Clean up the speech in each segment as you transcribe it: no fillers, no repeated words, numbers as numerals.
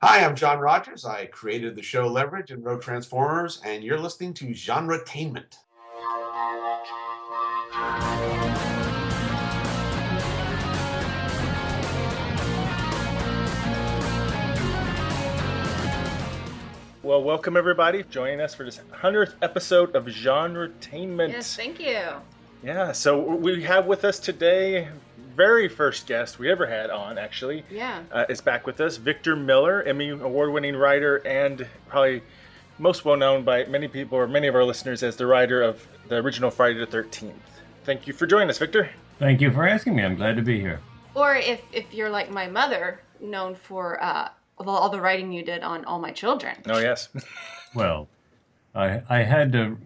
Hi, I'm John Rogers. I created the show Leverage and wrote Transformers, and you're listening to GenreTainment. Well, welcome everybody joining us for this 100th episode of GenreTainment. Yes, thank you. Yeah, so we have with us today, very first guest we ever had on, actually. Yeah. Is back with us, Victor Miller, Emmy award-winning writer and probably most well-known by many people or many of our listeners as the writer of the original Friday the 13th. Thank you for joining us, Victor. Thank you for asking me. I'm glad to be here. Or if you're like my mother, known for all the writing you did on All My Children. Oh, yes. Well, I had to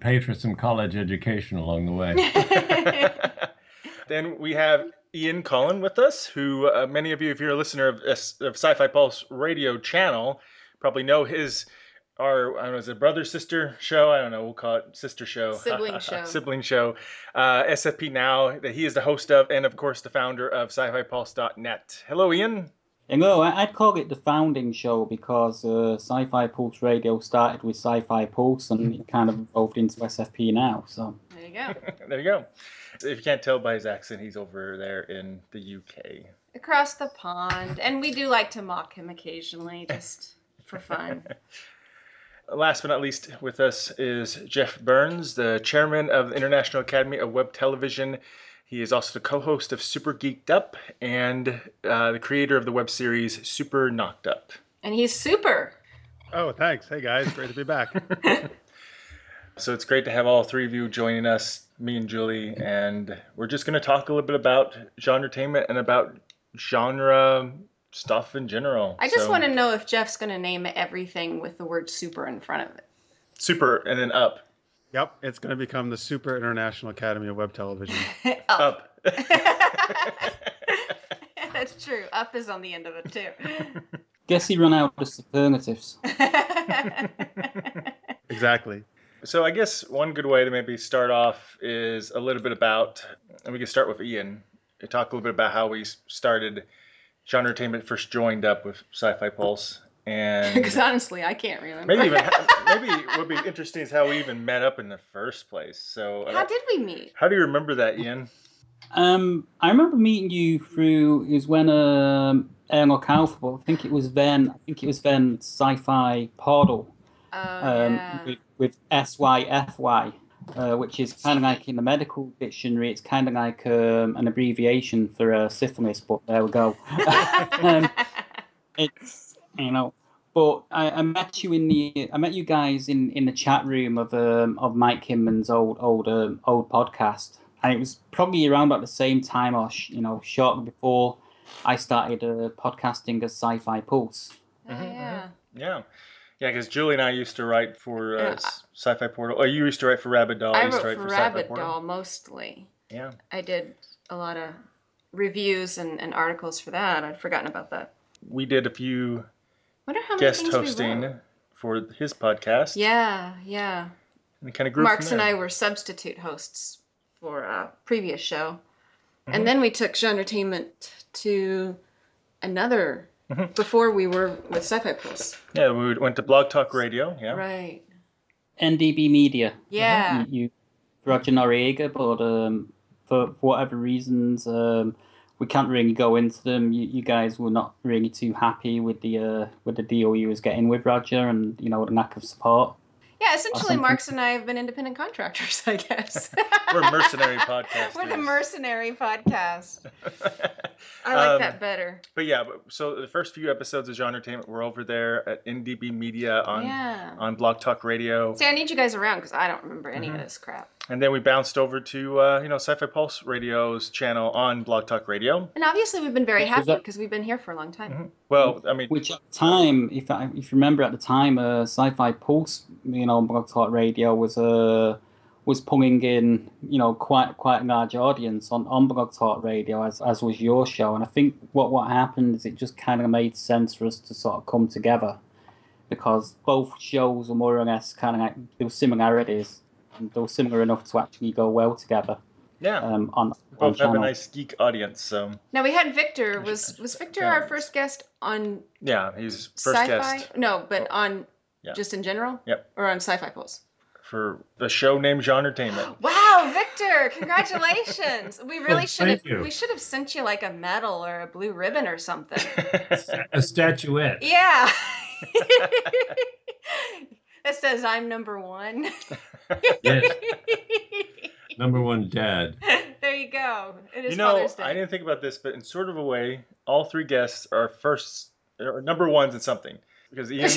pay for some college education along the way. Then we have Ian Cullen with us, who many of you, if you're a listener of Sci-Fi Pulse radio channel, probably know his, I don't know, is it brother, sister show? I don't know, we'll call it sister show. Sibling show. Sibling show. SFP-Now, that he is the host of, and of course the founder of SciFiPulse.net. Hello, Ian. Hello, I'd call it the founding show because Sci-Fi Pulse Radio started with Sci-Fi Pulse and it kind of evolved into SFP-Now. So There you go. There you go. If you can't tell by his accent, he's over there in the UK. Across the pond. And we do like to mock him occasionally, just for fun. Last but not least with us is Jeff Burns, the chairman of the International Academy of Web Television. He is also the co-host of Super Geeked Up and the creator of the web series Super Knocked Up. And he's super. Oh, thanks. Hey, guys. Great to be back. So it's great to have all three of you joining us, me and Julie, and we're just going to talk a little bit about genretainment and about genre stuff in general. I just want to know if Jeff's going to name everything with the word super in front of it. Super and then up. Yep, it's going to become the Super International Academy of Web Television. Up. That's true. Up is on the end of it, too. guess he run out of superlatives. Exactly. So I guess one good way to maybe start off is a little bit about, and we can start with Ian, talk a little bit about how we started GenreTainment, first joined up with Sci-Fi Pulse. And because honestly, I can't remember. maybe what would be interesting is how we even met up in the first place. So how did we meet? How do you remember that, Ian? I remember meeting you through. It was when Airlock Alpha, but I think it was then Sci-Fi Portal. With SYFY, which is kind of like in the medical dictionary. It's kind of like an abbreviation for syphilis, but there we go. It's but I met you I met you guys in the chat room of Mike Hinman's old podcast, and it was probably around about the same time or shortly before I started podcasting as Sci-Fi Pulse. Yeah, because Julie and I used to write for Sci-Fi Portal. Oh, you used to write for Rabbit Doll. I wrote for Rabbit Doll mostly. Yeah. I did a lot of reviews and articles for that. I'd forgotten about that. We did a few guest hosting for his podcast. Yeah. And we kind of grew Marks from there. and I were substitute hosts for a previous show. Mm-hmm. And then we took GenreTainment to another... Mm-hmm. Before we were with Sci-Fi Pulse. Yeah, we went to Blog Talk Radio. Yeah. Right. NDB Media. Yeah. You Roger Noriega, but for whatever reasons, we can't really go into them. You guys were not really too happy with the deal you was getting with Roger, and the lack of support. Yeah, essentially, Marks and I have been independent contractors, I guess. We're a mercenary podcast. We're the mercenary podcast. I like that better. But yeah, so the first few episodes of GenreTainment were over there at NDB Media on Blog Talk Radio. See, I need you guys around because I don't remember any of this crap. And then we bounced over to Sci-Fi Pulse Radio's channel on Blog Talk Radio. And obviously, we've been very happy because we've been here for a long time. Mm-hmm. Well, I mean, which at the time, if you remember, at the time, Sci-Fi Pulse, Blog Talk Radio was pulling in, quite a large audience on Blog Talk Radio, as was your show. And I think what happened is it just kind of made sense for us to sort of come together because both shows were more or less kind of like there were similarities. They were similar enough to actually go well together. Yeah. On both have a nice geek audience. So now we had Victor. Was Victor our first guest on? Yeah, he's first sci-fi? guest. No, but on just in general. Yep. Or on Sci-Fi Pulse. For the show named GenreTainment. Wow, Victor! Congratulations. We really should have. you. We should have sent you like a medal or a blue ribbon or something. A statuette. Yeah. That says I'm number one. Yes. Number one dad. There you go. It is You know, Father's Day. I didn't think about this, but in sort of a way, all three guests are first or number ones in something. Because Ian.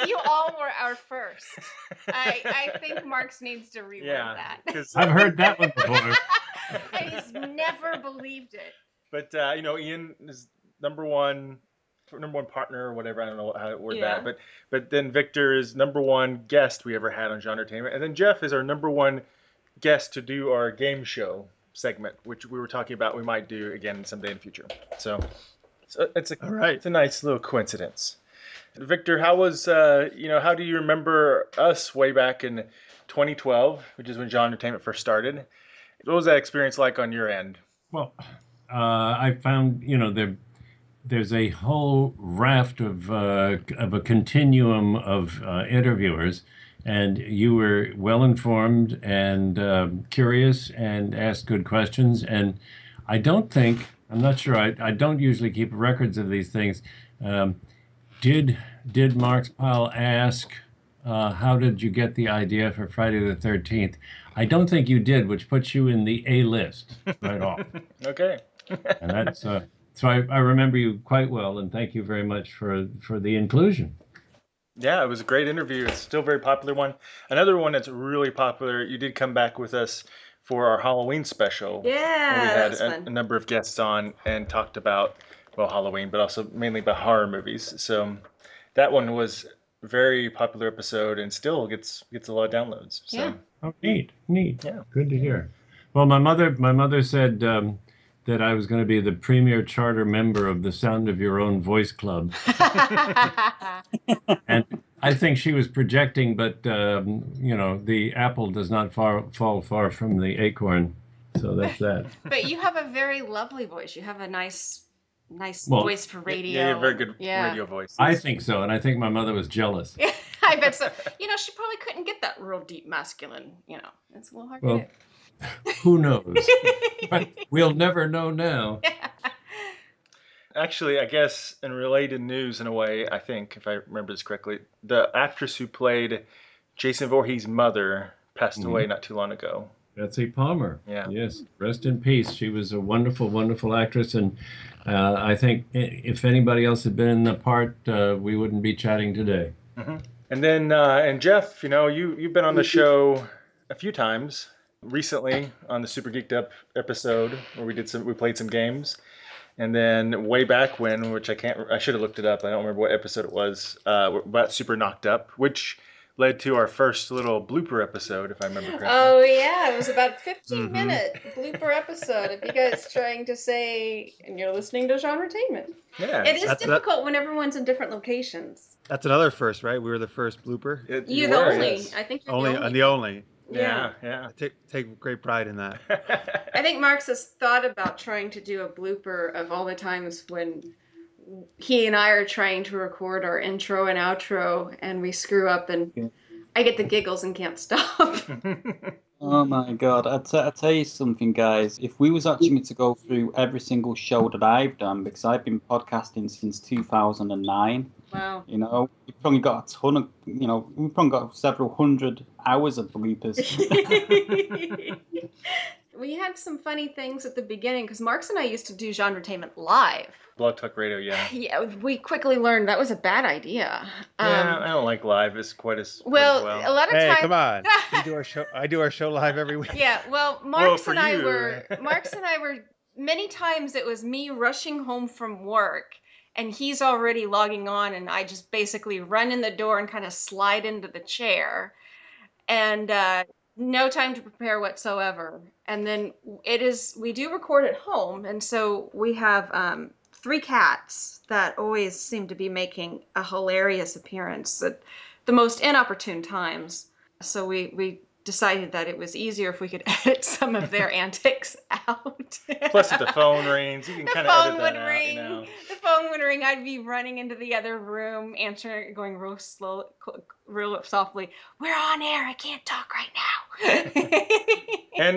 You all were our first. I think Marks needs to reword that. I've heard that one before. And he's never believed it. But Ian is number one partner or whatever. I don't know how to word that. But then Victor is number one guest we ever had on GenreTainment, and then Jeff is our number one guest to do our game show segment, which we were talking about we might do again someday in the future. So it's a nice little coincidence. Victor, how was how do you remember us way back in 2012, which is when GenreTainment first started? What was that experience like on your end? Well, I found there's a whole raft of a continuum of interviewers, and you were well informed and curious and asked good questions. And I'm not sure. I don't usually keep records of these things. Did Marks Powell ask, how did you get the idea for Friday the 13th? I don't think you did, which puts you in the A list right off. Okay. And that's so I remember you quite well, and thank you very much for the inclusion. Yeah, it was a great interview. It's still a very popular one. Another one that's really popular, you did come back with us for our Halloween special. Yeah, we had a number of guests on and talked about, Halloween, but also mainly about horror movies. So that one was a very popular episode and still gets a lot of downloads. So. Yeah. Oh, neat. Yeah. Good to hear. Well, my mother said that I was going to be the premier charter member of the Sound of Your Own Voice Club. And I think she was projecting, but the apple does not fall far from the acorn. So that's that. But you have a very lovely voice. You have a nice voice for radio. Yeah, you have a very good radio voice. I think so, and I think my mother was jealous. I bet so. She probably couldn't get that real deep masculine. It's a little hard to do. Who knows? But we'll never know now. Actually, I guess in related news in a way, I think, if I remember this correctly, the actress who played Jason Voorhees' mother passed away not too long ago. Betsy Palmer. Yeah. Yes. Rest in peace. She was a wonderful, wonderful actress, and I think if anybody else had been in the part, we wouldn't be chatting today. Mm-hmm. And then, and Jeff, you've been on the show a few times. Recently on the Super Geeked Up episode where we played some games, and then way back when, which I should have looked it up. I don't remember what episode it was. About Super Knocked Up, which led to our first little blooper episode, if I remember correctly. Oh yeah, it was about a 15-minute blooper episode of you guys trying to say, and you're listening to GenreTainment. Yeah, it is difficult when everyone's in different locations. That's another first, right? We were the first blooper. You're the only. Yes. I think you're the only. Yeah. I take great pride in that. I think Marks has thought about trying to do a blooper of all the times when he and I are trying to record our intro and outro and we screw up and I get the giggles and can't stop. Oh my God. I'll tell you something, guys. If we was actually to go through every single show that I've done, because I've been podcasting since 2009. Wow. We've probably got a ton of, we've probably got several hundred hours of bloopers. We had some funny things at the beginning because Marks and I used to do GenreTainment live. Blog Talk Radio, yeah. Yeah, we quickly learned that was a bad idea. I don't like live. It's quite as well. A lot of times. Hey, come on! I do our show live every week. Yeah, well, Marks and I were many times it was me rushing home from work, and he's already logging on, and I just basically run in the door and kind of slide into the chair, and no time to prepare whatsoever. And then we do record at home, and so we have 3 cats that always seem to be making a hilarious appearance at the most inopportune times. So we decided that it was easier if we could edit some of their antics out. Plus, if the phone rings, you can kind of edit that out, you know. The phone would ring. I'd be running into the other room, answering, going real slow, real softly. We're on air. I can't talk right now.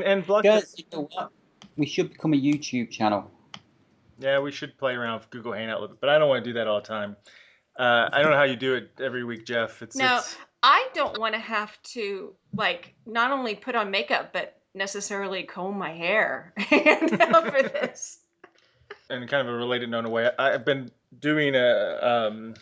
and block Guys, you know what? We should become a YouTube channel. Yeah, we should play around with Google Hangout a little bit, but I don't want to do that all the time. I don't know how you do it every week, Jeff. I don't want to have to, like, not only put on makeup, but necessarily comb my hair for this. And kind of a related note in a way, I've been doing a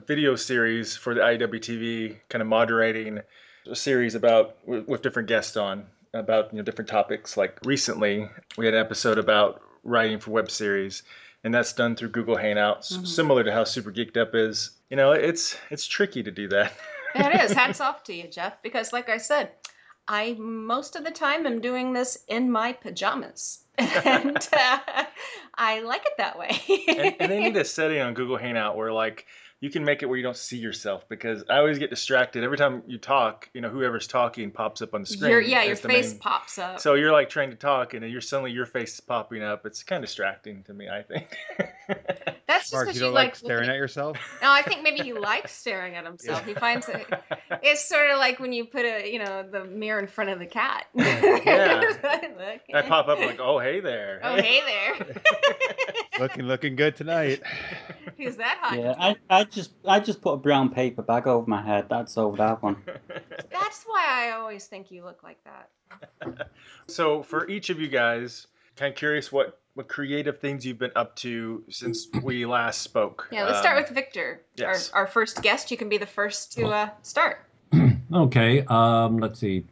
video series for the IAWTV, kind of moderating a series about with different guests on about different topics. Like recently, we had an episode about writing for web series, and that's done through Google Hangouts, similar to how Super Geeked Up is. It's tricky to do that. It is. Hats off to you, Jeff, because like I said, I most of the time am doing this in my pajamas, and I like it that way. and they need a setting on Google Hangout where like you can make it where you don't see yourself, because I always get distracted every time you talk. Whoever's talking pops up on the screen. Your face pops up. So you're like trying to talk, and suddenly your face is popping up. It's kind of distracting to me, I think. That's just Mark, you don't like staring at yourself? No, I think maybe he likes staring at himself. He finds it. It's sort of like when you put the mirror in front of the cat. Yeah. I pop up like, oh, hey there. Oh, hey there. Looking good tonight. Who's that hot? Yeah, I just put a brown paper bag over my head. That's all that one. That's why I always think you look like that. So for each of you guys, kind of curious what creative things you've been up to since we last spoke. Yeah, let's start with Victor. Yes. Our first guest. You can be the first to start. Okay, let's see.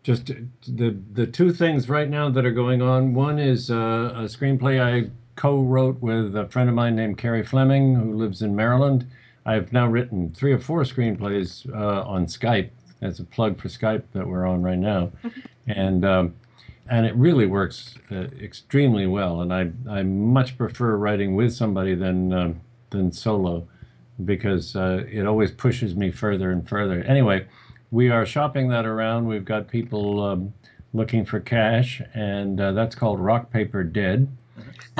Just the two things right now that are going on. One is a screenplay I co-wrote with a friend of mine named Carrie Fleming, who lives in Maryland. I've now written 3 or 4 screenplays on Skype. As a plug for Skype that we're on right now, and it really works extremely well. And I much prefer writing with somebody than solo, because it always pushes me further and further. Anyway, we are shopping that around. We've got people looking for cash, and that's called Rock Paper Dead.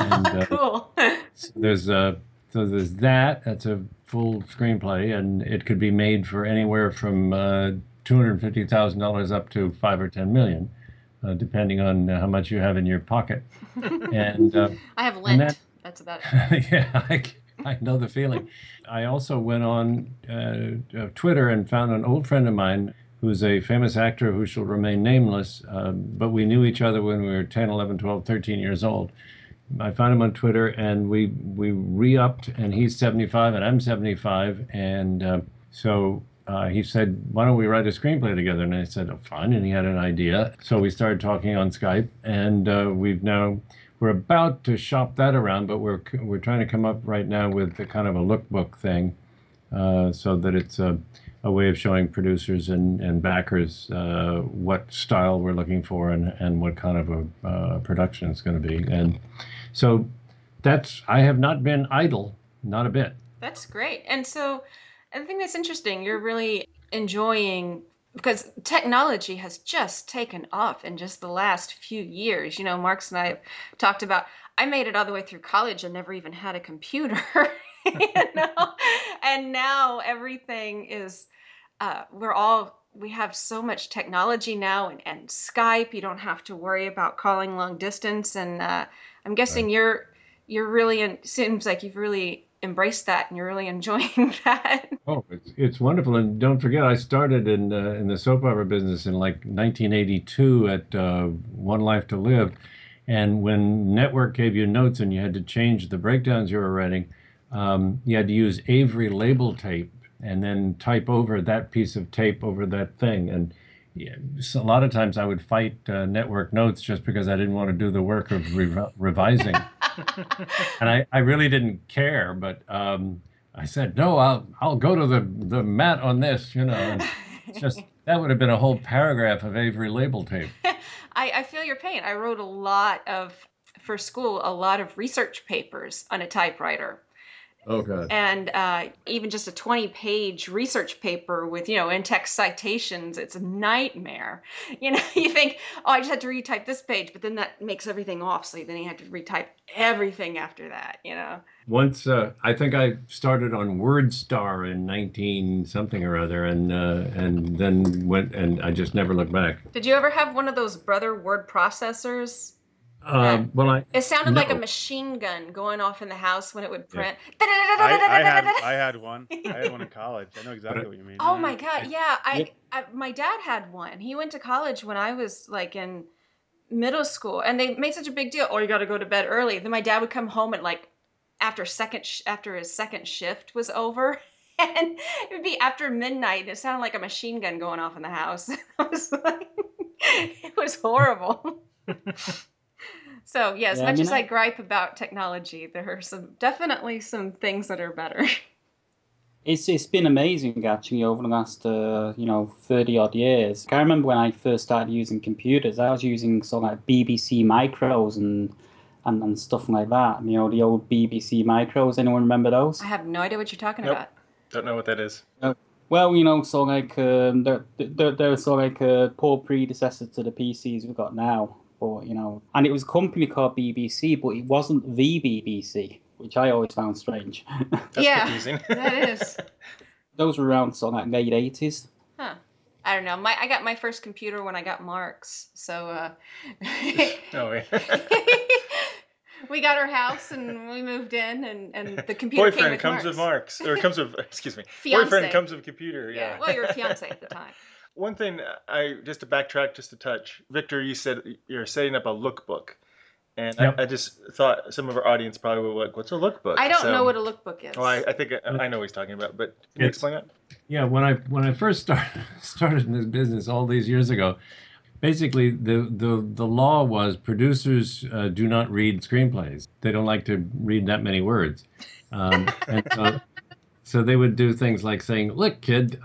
And, cool. So there's that. That's a full screenplay, and it could be made for anywhere from $250,000 up to $5 or $10 million, depending on how much you have in your pocket. And I have lint. That's about it. Yeah, I know the feeling. I also went on Twitter and found an old friend of mine who's a famous actor who shall remain nameless, but we knew each other when we were 10, 11, 12, 13 years old. I found him on Twitter, and we re-upped, and he's 75 and I'm 75, and so he said, why don't we write a screenplay together? And I said, oh, fine, and he had an idea. So we started talking on Skype, and we're about to shop that around, but we're trying to come up right now with a kind of a lookbook thing, so that it's a way of showing producers and backers what style we're looking for and what kind of a production it's going to be. And so I have not been idle, not a bit. That's great. And so I think that's interesting. You're really enjoying, because technology has just taken off in just the last few years. Marks and I have talked about, I made it all the way through college and never even had a computer, and now everything is, we have so much technology now, and Skype, you don't have to worry about calling long distance. And I'm guessing you're really, seems like you've really embraced that and you're really enjoying that. Oh, it's wonderful. And don't forget, I started in the soap opera business in like 1982 at One Life to Live. And when Network gave you notes and you had to change the breakdowns you were writing, you had to use Avery label tape and then type over that piece of tape over that thing. And so a lot of times I would fight Network notes just because I didn't want to do the work of revising. And I really didn't care, but I said, no, I'll go to the mat on this, And it's just, that would have been a whole paragraph of Avery label tape. I feel your pain. I wrote for school, a lot of research papers on a typewriter. Oh, God. And even just a 20-page research paper with, in-text citations, it's a nightmare. You think, oh, I just had to retype this page, but then that makes everything off. So then you have to retype everything after that, Once, I think I started on WordStar in 19 something or other, and then went, and I just never looked back. Did you ever have one of those brother word processors? Well, It sounded no. like a machine gun going off in the house when it would print. I had one. I had one in college. I know exactly what you mean. Oh my God, yeah. My dad had one. He went to college when I was like in middle school, and they made such a big deal. Oh, you got to go to bed early. Then my dad would come home at like after his second shift was over, and it would be after midnight. And it sounded like a machine gun going off in the house. It was horrible. So, yeah, as much as I gripe about technology, there are definitely some things that are better. It's been amazing, actually, over the last, 30-odd years. I remember when I first started using computers, I was using sort of like BBC Micros and stuff like that. The old BBC Micros. Anyone remember those? I have no idea what you're talking about. Don't know what that is. Well, sort of like, they're sort of like a poor predecessor to the PCs we've got now. But, and it was a company called BBC, but it wasn't the BBC, which I always found strange. That's confusing. That is. Those were around sort of like late 80s. Huh. I don't know. I got my first computer when I got Mark's, so we got our house and we moved in, and the computer boyfriend came comes with Mark's, or comes with excuse me. Fiancé. Boyfriend comes with computer. Yeah. Well, you were a fiance at the time. One thing, just to backtrack just a touch, Victor, you said you're setting up a lookbook. And Yep. I just thought some of our audience probably would be like, what's a lookbook? I don't know what a lookbook is. Well, I think I know what he's talking about, but can you explain that? Yeah, when I first started in this business all these years ago, basically the law was producers do not read screenplays. They don't like to read that many words. And so they would do things like saying, look, kid,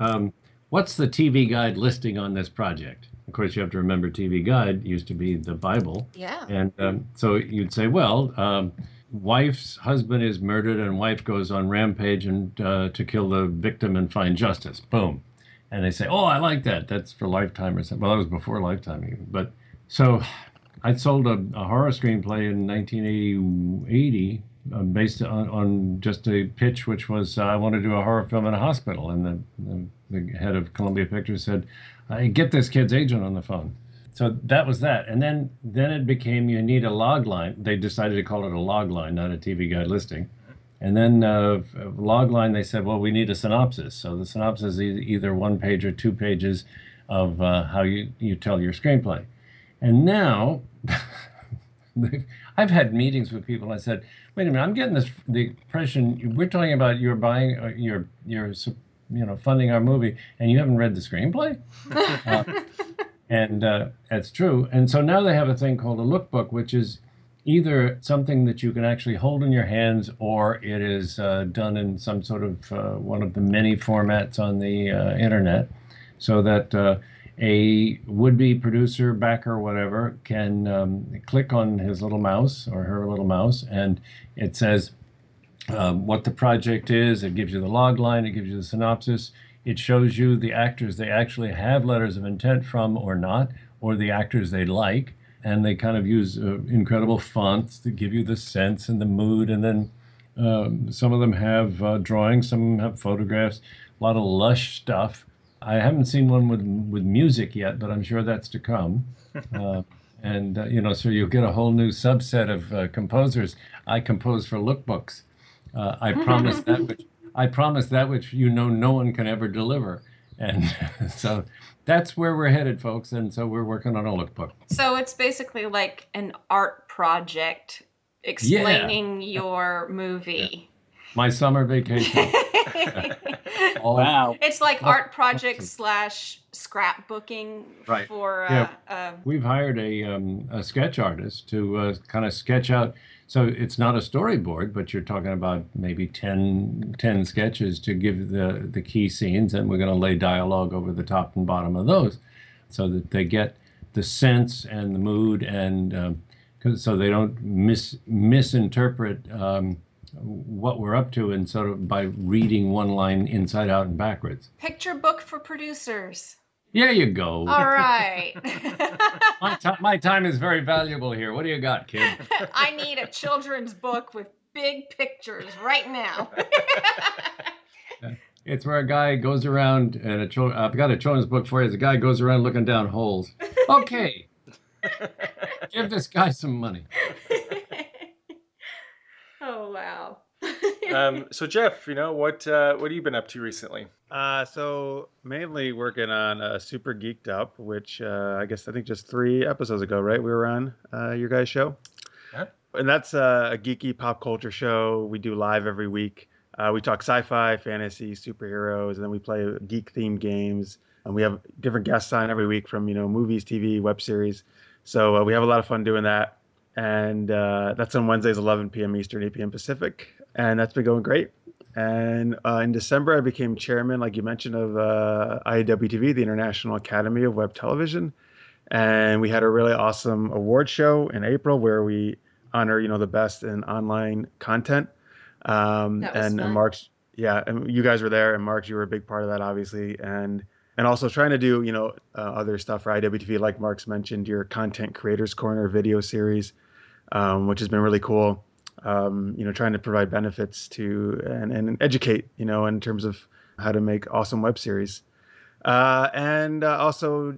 what's the TV Guide listing on this project? Of course, you have to remember TV Guide used to be the Bible. Yeah. And so you'd say, well, wife's husband is murdered and wife goes on rampage and to kill the victim and find justice. Boom. And they say, oh, I like that. That's for Lifetime or something. Well, that was before Lifetime even. But so I sold a horror screenplay in 1980 based on just a pitch, which was I want to do a horror film in a hospital. And the head of Columbia Pictures said, get this kid's agent on the phone. So that was that. And then it became you need a log line. They decided to call it a log line, not a TV Guide listing. And then log line, they said, well, we need a synopsis. So the synopsis is either 1 page or 2 pages of how you tell your screenplay. And now I've had meetings with people. And I said, wait a minute, I'm getting the impression we're talking about you're buying you're funding our movie, and you haven't read the screenplay. And that's true. And so now they have a thing called a lookbook, which is either something that you can actually hold in your hands, or it is done in some sort of one of the many formats on the internet, so that a would-be producer, backer, whatever, can click on his little mouse or her little mouse, and it says what the project is. It gives you the log line. It gives you the synopsis. It shows you the actors they actually have letters of intent from or not, or the actors they like. And they kind of use incredible fonts to give you the sense and the mood. And then some of them have drawings, some of them have photographs, a lot of lush stuff. I haven't seen one with music yet, but I'm sure that's to come. So you'll get a whole new subset of composers. I compose for lookbooks. I promise that which no one can ever deliver. And so that's where we're headed, folks. And so we're working on a lookbook. So it's basically like an art project explaining your movie. Yeah. My summer vacation. Wow. It's like art project / scrapbooking right. for... We've hired a sketch artist to kind of sketch out. So it's not a storyboard, but you're talking about maybe 10 sketches to give the key scenes, and we're going to lay dialogue over the top and bottom of those so that they get the sense and the mood, and so they don't misinterpret what we're up to, and sort of by reading one line inside out and backwards. Picture book for producers. There you go. All right. My time is very valuable here. What do you got, kid? I need a children's book with big pictures right now. It's where a guy goes around, and I've got a children's book for you. The guy goes around looking down holes. Okay. Give this guy some money. Oh, wow. So Jeff, what have you been up to recently? So mainly working on Super Geeked Up, which I think just 3 episodes ago, right? We were on your guys' show. Yeah. And that's a geeky pop culture show we do live every week. We talk sci-fi, fantasy, superheroes, and then we play geek-themed games. And we have different guests on every week from, movies, TV, web series. So we have a lot of fun doing that. And that's on Wednesdays, 11 p.m. Eastern, 8 p.m. Pacific. And that's been going great. And in December, I became chairman, like you mentioned, of IAWTV, the International Academy of Web Television. And we had a really awesome award show in April where we honor, the best in online content. That was fun. And Mark's, and you guys were there, and Mark, you were a big part of that, obviously. And also trying to do, other stuff for IAWTV, like Mark's mentioned, your Content Creators Corner video series, which has been really cool. Trying to provide benefits to and educate, in terms of how to make awesome web series. And also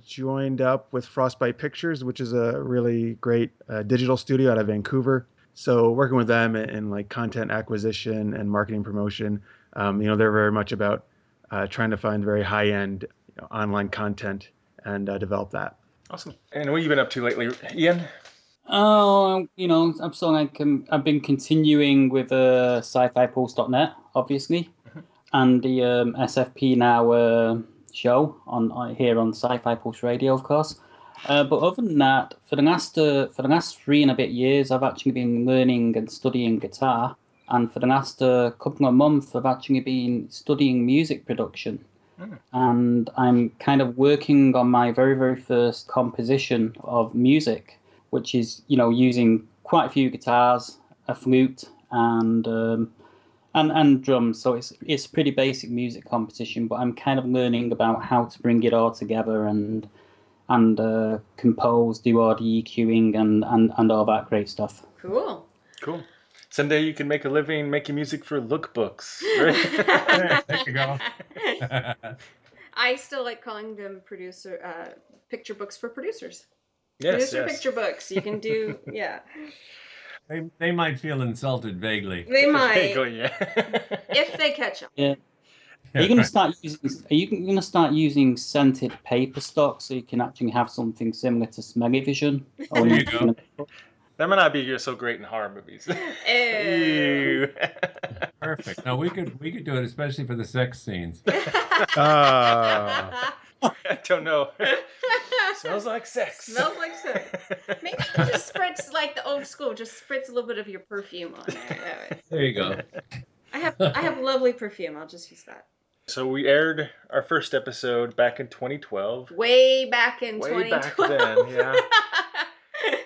joined up with Frostbite Pictures, which is a really great digital studio out of Vancouver. So working with them in like content acquisition and marketing promotion, they're very much about trying to find very high-end online content and develop that. Awesome. And what have you been up to lately, Ian? Oh, I'm still I've been continuing with sci-fi-pulse.net, obviously, and the SFP-Now show on here on Sci-Fi Pulse Radio, of course. But other than that, for the last 3 and a bit years, I've actually been learning and studying guitar, and for the last couple of months, I've actually been studying music production. And I'm kind of working on my very, very first composition of music, which is, using quite a few guitars, a flute, and drums. So it's pretty basic music composition, but I'm kind of learning about how to bring it all together and compose, do all the EQing and all that great stuff. Cool. Someday you can make a living making music for lookbooks, right? There you go. I still like calling them picture books for producers. Yes. Picture books. You can do, yeah. They might feel insulted vaguely. They might. Vaguely, yeah. If they catch them. Yeah. Are you going to start using scented paper stock so you can actually have something similar to Smell-O-Vision? There you go. That might not be so great in horror movies. Ew. Perfect. No, we could do it, especially for the sex scenes. I don't know. Smells like sex. Smells like sex. Maybe you just spritz like the old school. Just spritz a little bit of your perfume on there. There you go. I have lovely perfume. I'll just use that. So we aired our first episode back in 2012. Way back in Way 2012. back then, yeah.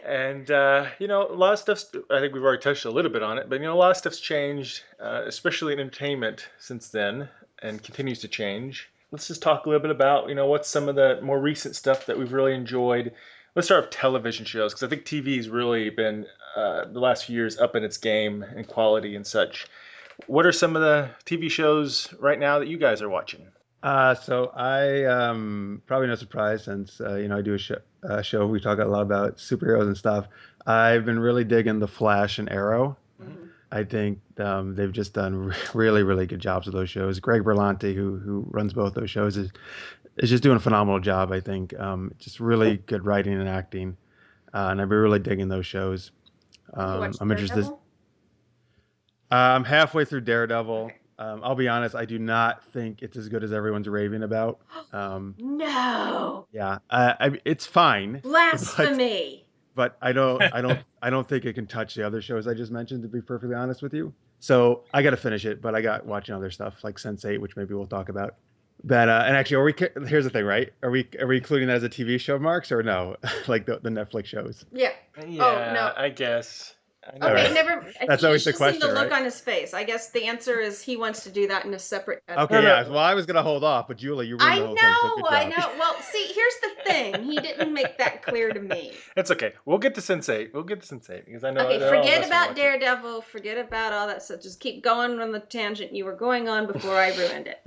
And, a lot of stuff's, I think we've already touched a little bit on it, but, a lot of stuff's changed, especially in entertainment since then, and continues to change. Let's just talk a little bit about, what's some of the more recent stuff that we've really enjoyed. Let's start with television shows, because I think TV's really been, the last few years, up in its game and quality and such. What are some of the TV shows right now that you guys are watching? So I, probably no surprise since, I do a show, we talk a lot about superheroes and stuff. I've been really digging The Flash and Arrow. Mm-hmm. I think they've just done really, really good jobs with those shows. Greg Berlanti, who runs both those shows, is just doing a phenomenal job, I think. Just really good writing and acting. And I've been really digging those shows. I'm interested. I'm halfway through Daredevil. Okay. I'll be honest, I do not think it's as good as everyone's raving about. No. Yeah, it's fine. Blasphemy. But I don't think it can touch the other shows I just mentioned, to be perfectly honest with you. So I got to finish it, but I got watching other stuff like Sense8, which maybe we'll talk about. But and actually, here's the thing, right? Are we including that as a TV show, Marks, or no? Like the Netflix shows? Yeah. Yeah. Oh no. I guess. I know. Okay, never. That's always the question, The look right? on his face. I guess the answer is he wants to do that in a separate. Okay, yeah. Well, I was gonna hold off, but Julie, you ruined the whole thing. So good job. I know. Well, see, here's the thing. He didn't make that clear to me. It's okay. We'll get to Sense8. Because I know. Okay, forget about Daredevil. Forget about all that stuff. Just keep going on the tangent you were going on before I ruined it.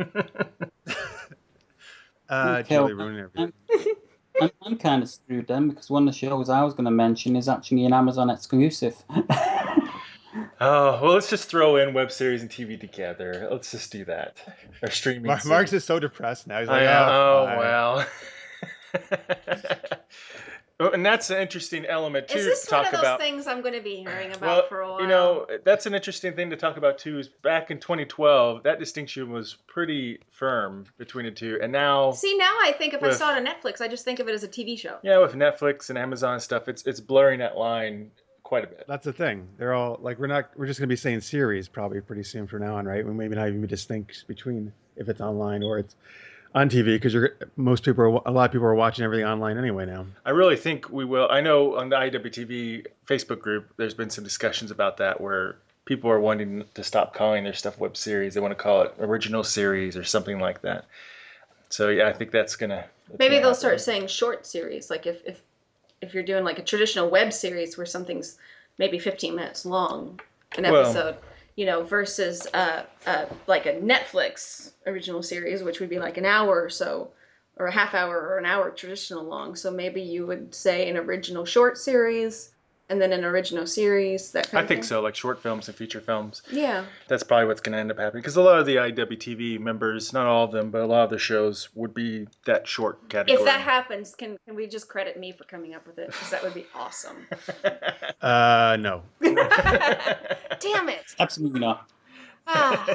Julie ruined everything. I'm kind of screwed then, because one of the shows I was going to mention is actually an Amazon exclusive. Oh, well, let's just throw in web series and TV together. Let's just do that. Or streaming. Mark's is so depressed now. He's like, well. And that's an interesting element too. Is this to talk one of those about things I'm going to be hearing about for a while? You know, that's an interesting thing to talk about too. Is back in 2012, that distinction was pretty firm between the two, and now. See, now I think if I saw it on Netflix, I just think of it as a TV show. Yeah, with Netflix and Amazon stuff, it's blurring that line quite a bit. That's the thing. They're all like, we're just gonna be saying series probably pretty soon from now on, right? We maybe not even be distinct between if it's online or it's on TV, because a lot of people are watching everything online anyway now. I really think we will. I know on the IAWTV Facebook group, there's been some discussions about that where people are wanting to stop calling their stuff web series. They want to call it original series or something like that. So yeah, I think that's gonna. Maybe they'll start saying short series, like if you're doing like a traditional web series where something's maybe 15 minutes long, an episode. You know, versus like a Netflix original series, which would be like an hour or so, or a half hour or an hour traditional long. So maybe you would say an original short series and then an original series, that kind of thing. I think so, like short films and feature films. Yeah. That's probably what's going to end up happening. Because a lot of the IAWTV members, not all of them, but a lot of the shows would be that short category. If that happens, can we just credit me for coming up with it? Because that would be awesome. No. Damn it. Absolutely not.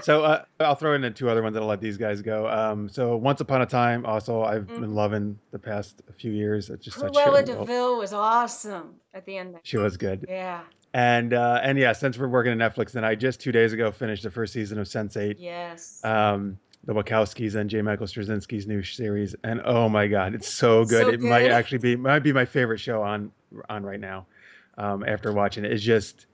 So I'll throw in 2 other ones that'll let these guys go. So Once Upon a Time, also I've been loving the past few years. It's just Cruella DeVille was awesome at the end. She was good. Yeah. And yeah, since we're working at Netflix, then I just 2 days ago finished the first season of Sense8. Yes. The Wachowskis and J. Michael Straczynski's new series, and oh my God, it's so good. So it good. might be my favorite show on right now. After watching it, it's just,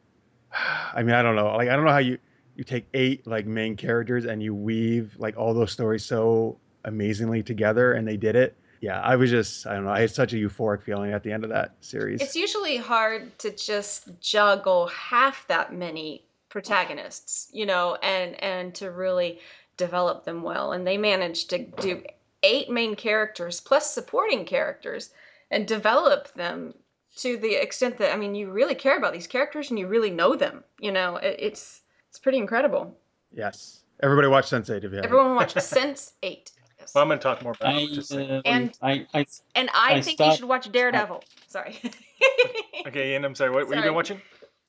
I mean, I don't know. Like, I don't know how you take 8 like main characters and you weave like all those stories so amazingly together, and they did it. Yeah, I don't know. I had such a euphoric feeling at the end of that series. It's usually hard to just juggle half that many protagonists, you know, and to really develop them well. And they managed to do 8 main characters plus supporting characters and develop them to the extent that, I mean, you really care about these characters and you really know them. You know, it's pretty incredible. Yes. Everybody watch Sense8 if you haven't. Everyone watch Sense8. Well, I'm going to talk more about it. I think you should watch Daredevil. Sorry. Okay, Ian, I'm sorry. What were you been watching?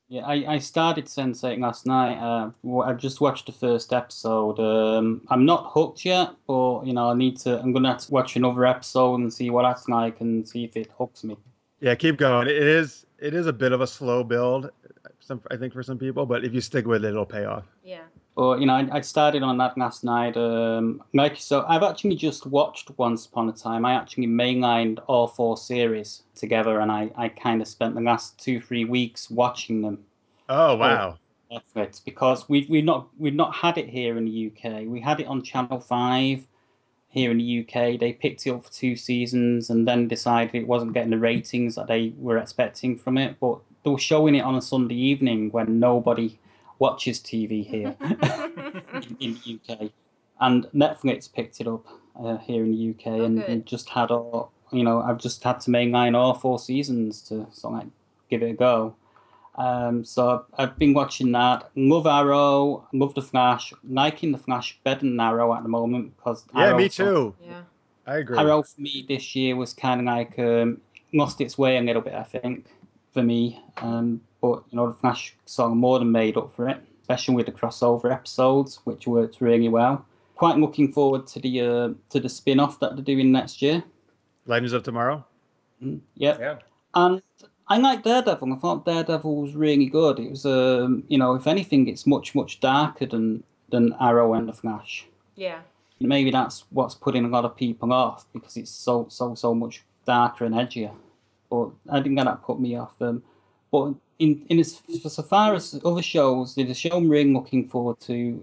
Yeah, I started Sense8 last night. I just watched the first episode. I'm not hooked yet, but you know, I'm gonna have to watch another episode and see what that's like and see if it hooks me. Yeah, keep going. It is a bit of a slow build, I think, for some people, but if you stick with it, it'll pay off. Yeah. But you know, I started on that last night. So I've actually just watched Once Upon a Time. I actually mainlined all 4 series together, and I kind of spent the last 2-3 weeks watching them. Oh wow! Netflix, because we've not had it here in the UK. We had it on Channel 5 here in the UK. They picked it up for 2 seasons and then decided it wasn't getting the ratings that they were expecting from it. But they were showing it on a Sunday evening when nobody watches TV here in the UK, and Netflix picked it up here in the UK, and just had I've just had to mainline all 4 seasons to sort of like give it a go. So I've been watching that. Love Arrow, love The Flash. Liking The Flash better than Arrow at the moment because me too. Yeah, I agree. Arrow for me this year was kind of like lost its way a little bit, I think, for me. But you know, The Flash sort of more than made up for it, especially with the crossover episodes, which worked really well. Quite looking forward to the spin-off that they're doing next year. Legends of Tomorrow. Yep. Yeah. And I like Daredevil. I thought Daredevil was really good. It was, you know, if anything, it's much darker than Arrow and The Flash. Yeah. Maybe that's what's putting a lot of people off because it's so much darker and edgier. But I think that put me off. But in so far as other shows, the show I'm really looking forward to,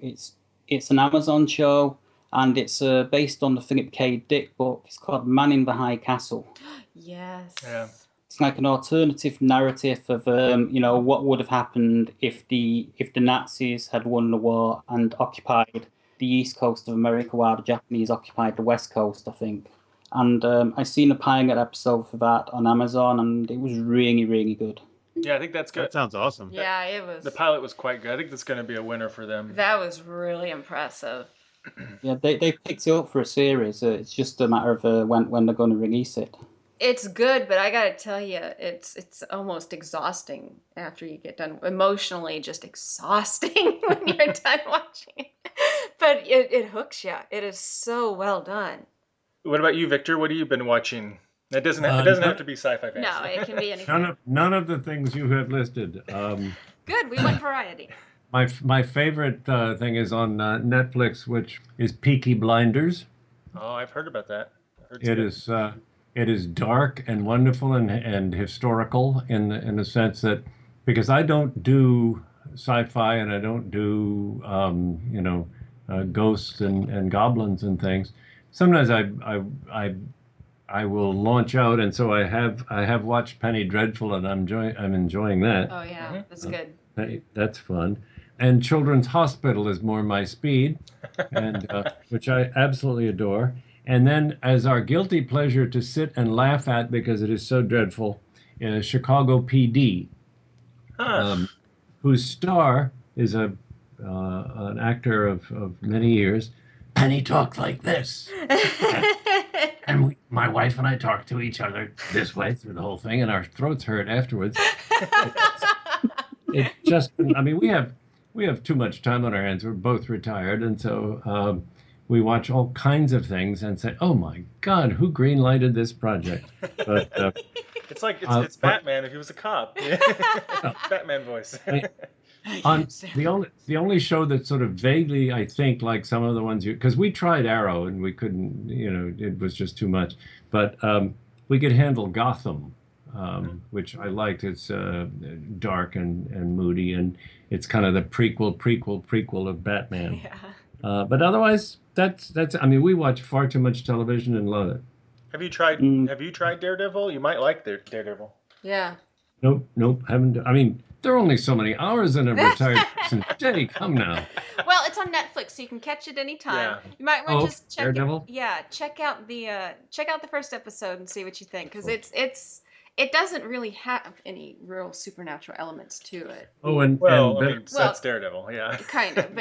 it's an Amazon show, and it's based on the Philip K. Dick book. It's called Man in the High Castle. Yes. Yeah. It's like an alternative narrative of what would have happened if the Nazis had won the war and occupied the east coast of America while the Japanese occupied the west coast, I think. And I seen a pilot episode for that on Amazon, and it was really, really good. Yeah, I think that's good. That sounds awesome. Yeah, it was. The pilot was quite good. I think that's going to be a winner for them. That was really impressive. Yeah, they picked it up for a series. It's just a matter of when they're going to release it. It's good, but I gotta tell you, it's almost exhausting after you get done. Emotionally, just exhausting when you're done watching it. But it hooks you. It is so well done. What about you, Victor? What have you been watching? It doesn't have to be sci-fi fantasy. No, it can be anything. None of the things you have listed. Good, we want variety. My favorite thing is on Netflix, which is Peaky Blinders. Oh, I've heard about that. It is dark and wonderful and historical in the sense that, because I don't do sci-fi and I don't do ghosts and goblins and things. Sometimes I will launch out, and so I have watched Penny Dreadful, and I'm enjoying that. Oh yeah, that's good. That's fun. And Children's Hospital is more my speed, and which I absolutely adore. And then, as our guilty pleasure to sit and laugh at because it is so dreadful, Chicago PD, whose star is an actor of many years, and he talked like this. And my wife and I talked to each other this way through the whole thing, and our throats hurt afterwards. It just, I mean, we have too much time on our hands. We're both retired, and so we watch all kinds of things and say, "Oh my God, who green-lighted this project?" But it's like it's Batman if he was a cop. Batman voice. On the only show that sort of vaguely, I think, like some of the ones because we tried Arrow and we couldn't, it was just too much. But we could handle Gotham, which I liked. It's dark and moody, and it's kind of the prequel of Batman. Yeah. But otherwise, that's. I mean, we watch far too much television and love it. Have you tried Daredevil? You might like Daredevil. Yeah. Nope, haven't. I mean, there are only so many hours in a retired person's day. Come now. Well, it's on Netflix, so you can catch it anytime. Yeah. You might want to just check Daredevil? check out the first episode and see what you think, because it doesn't really have any real supernatural elements to it. Oh, and that's Daredevil, yeah. Kind of,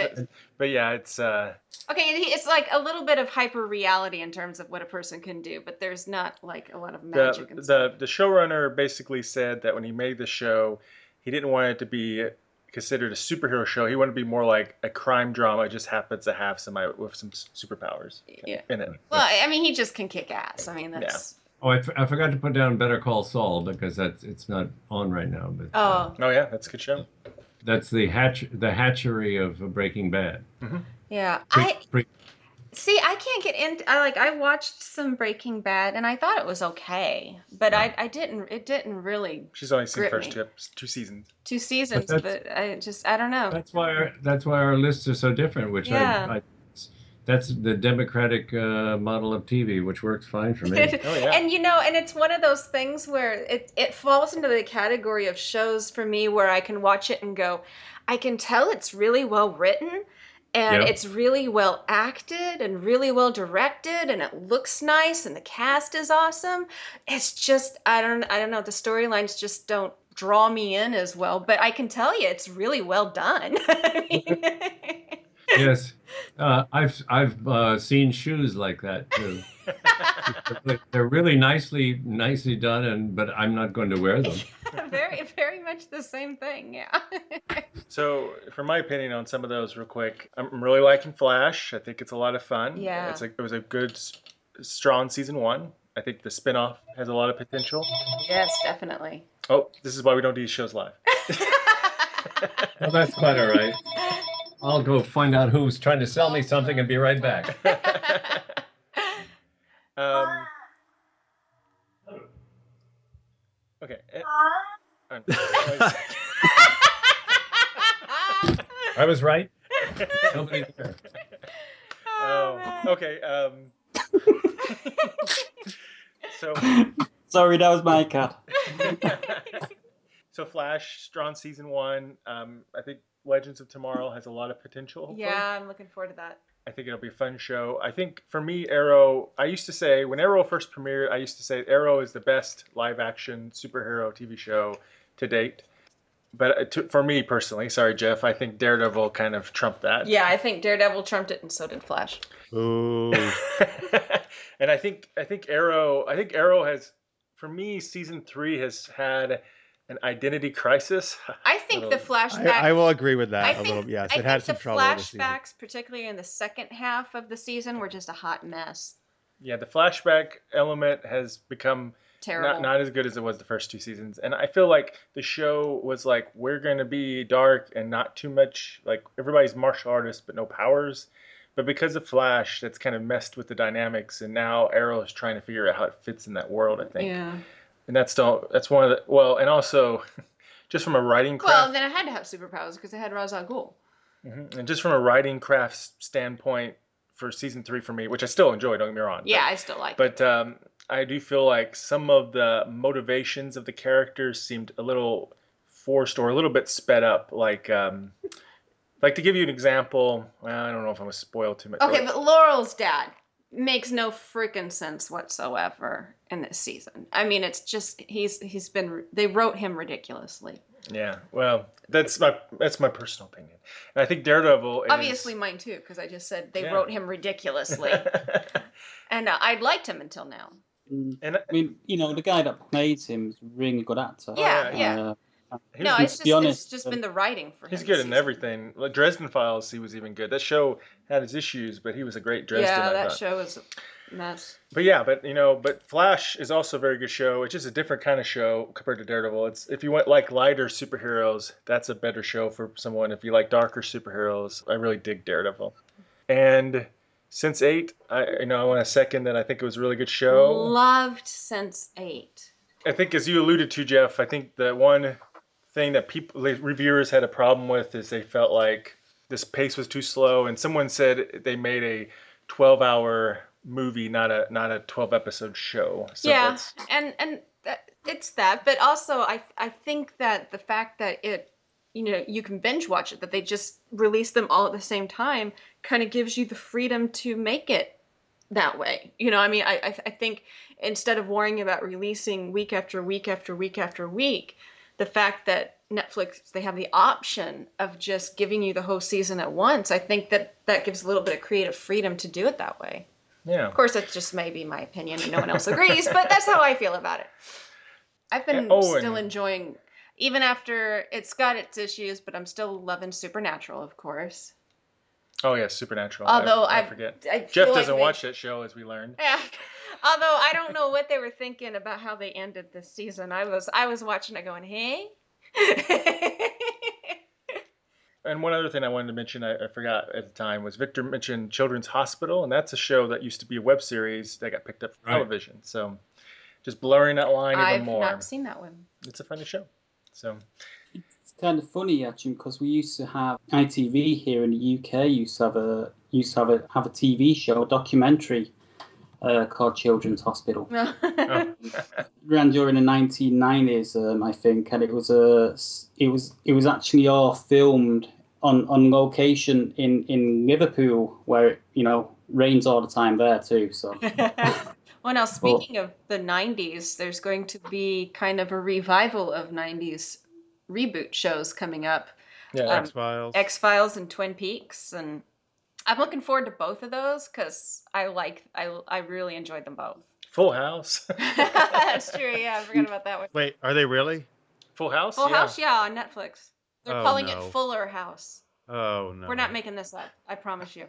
but yeah, it's okay. It's like a little bit of hyper reality in terms of what a person can do, but there's not like a lot of magic and stuff. The showrunner basically said that when he made the show, he didn't want it to be considered a superhero show. He wanted to be more like a crime drama. It just happens to have somebody with some superpowers in it. Well, I mean, he just can kick ass. I mean, that's. Yeah. Oh, I forgot to put down Better Call Saul because it's not on right now. But oh yeah, that's a good show. That's the hatchery of Breaking Bad. Mm-hmm. Yeah, I can't get into. I watched some Breaking Bad and I thought it was okay, but I didn't. It didn't really. She's only seen the first two seasons. 2 seasons, but I don't know. That's why our lists are so different. Which that's the democratic model of TV, which works fine for me. Oh, yeah. And and it's one of those things where it falls into the category of shows for me where I can watch it and go, I can tell it's really well written and it's really well acted and really well directed and it looks nice and the cast is awesome. It's just I don't know, the storylines just don't draw me in as well, but I can tell you it's really well done. Yes, I've seen shoes like that too. They're really nicely done, but I'm not going to wear them. Very, very much the same thing. Yeah. So, for my opinion on some of those, real quick, I'm really liking Flash. I think it's a lot of fun. Yeah. It was a good, strong season 1. I think the spinoff has a lot of potential. Yes, definitely. Oh, this is why we don't do these shows live. Well, that's quite all right. I'll go find out who's trying to sell me something and be right back. Okay. I was right. Nobody there. Oh, okay. So, Sorry, that was my cat. so Flash, strong season 1. I think Legends of Tomorrow has a lot of potential. Hopefully. Yeah, I'm looking forward to that. I think it'll be a fun show. I think for me, Arrow, I used to say, when Arrow first premiered, I used to say Arrow is the best live action superhero TV show to date. But for me personally, sorry, Jeff, I think Daredevil kind of trumped that. Yeah, I think Daredevil trumped it, and so did Flash. Ooh. And I think Arrow has, for me, season 3 has had an identity crisis. I think the flashback. I will agree with that a little. Yes, it had some trouble this season. The flashbacks, particularly in the second half of the season, were just a hot mess. Yeah, the flashback element has become terrible. Not as good as it was the first 2 seasons. And I feel like the show was like, we're going to be dark and not too much, like everybody's martial artists but no powers. But because of Flash, that's kind of messed with the dynamics, and now Arrow is trying to figure out how it fits in that world, I think. Yeah. And that's one of the, well, and also just from a writing craft. Well, then it had to have superpowers because it had Ra's al Ghul. Mm-hmm. And just from a writing craft standpoint for season 3 for me, which I still enjoy, don't get me wrong. Yeah, I still like it. But I do feel like some of the motivations of the characters seemed a little forced or a little bit sped up. Like to give you an example, well, I don't know if I'm going to spoil too much. Okay, but Laurel's dad makes no freaking sense whatsoever in this season. I mean, it's just they wrote him ridiculously. Yeah, well, that's my personal opinion. And I think Daredevil is... Obviously mine too, because I just said they wrote him ridiculously. And I'd liked him until now. And I mean, the guy that plays him is a really good actor. Yeah. No, it's just been the writing for him. He's good in everything. Like Dresden Files, he was even good. That show had its issues, but he was a great Dresden. Yeah, that show was a mess. But Flash is also a very good show. It's just a different kind of show compared to Daredevil. It's if you want like lighter superheroes, that's a better show for someone. If you like darker superheroes, I really dig Daredevil. And Sense8, I want to second that. I think it was a really good show. Loved Sense8. I think, as you alluded to, Jeff, I think the one thing that reviewers had a problem with is they felt like this pace was too slow, and someone said they made a 12-hour movie, not a 12-episode show. So yeah, and it's that, but also I think that the fact that it, you can binge watch it, that they just release them all at the same time, kind of gives you the freedom to make it that way. I think instead of worrying about releasing week after week after week after week, the fact that Netflix, they have the option of just giving you the whole season at once, I think that gives a little bit of creative freedom to do it that way. Yeah. Of course, that's just maybe my opinion and no one else agrees, but that's how I feel about it. I've been still enjoying, even after it's got its issues, but I'm still loving Supernatural, of course. Oh, yeah, Supernatural. Although I forget. Jeff doesn't watch that show, as we learned. Yeah. Although I don't know what they were thinking about how they ended this season. I was watching it going, hey? And one other thing I wanted to mention, I forgot at the time, was Victor mentioned Children's Hospital, and that's a show that used to be a web series that got picked up for television. So just blurring that line even more. I've not seen that one. It's a funny show. So it's kind of funny actually, because we used to have ITV here in the UK. Used to have a TV show, a documentary called Children's Hospital. Ran during the 1990s, I think, and it was actually all filmed on location in Liverpool, where it rains all the time there too. So. Well, now speaking of the 90s, there's going to be kind of a revival of 90s reboot shows coming up. Yeah, X-Files and Twin Peaks, and I'm looking forward to both of those because I really enjoyed them both. Full House. That's true. Yeah, I forgot about that one. Wait, are they really? Full House? Full House, yeah, on Netflix. They're calling it Fuller House. Oh no. We're not making this up. I promise you.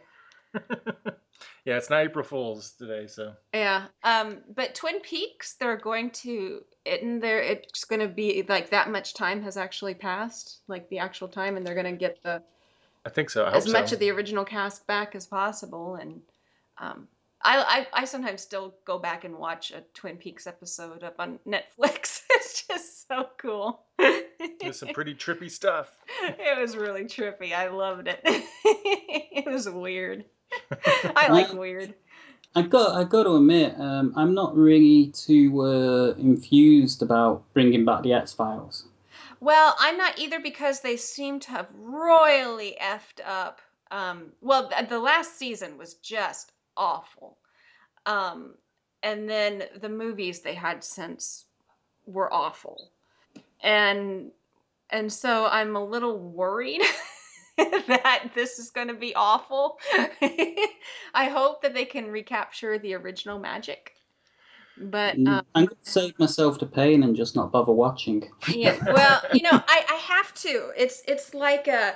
Yeah, it's not April Fool's today, so. Yeah, but Twin Peaks, they're going to it's going to be like that much time has actually passed, like the actual time, and they're going to get I think so. as much of the original cast back as possible, and I sometimes still go back and watch a Twin Peaks episode up on Netflix. It's just so cool. There's some pretty trippy stuff. It was really trippy. I loved it. It was weird. I like weird. I got to admit, I'm not really too infused about bringing back the X-Files. Well, I'm not either, because they seem to have royally effed up. Well, the last season was just awful. And then the movies they had since were awful. And so I'm a little worried that this is going to be awful. I hope that they can recapture the original magic. But I'm going to save myself the pain and just not bother watching. Yeah, well, I have to. It's like a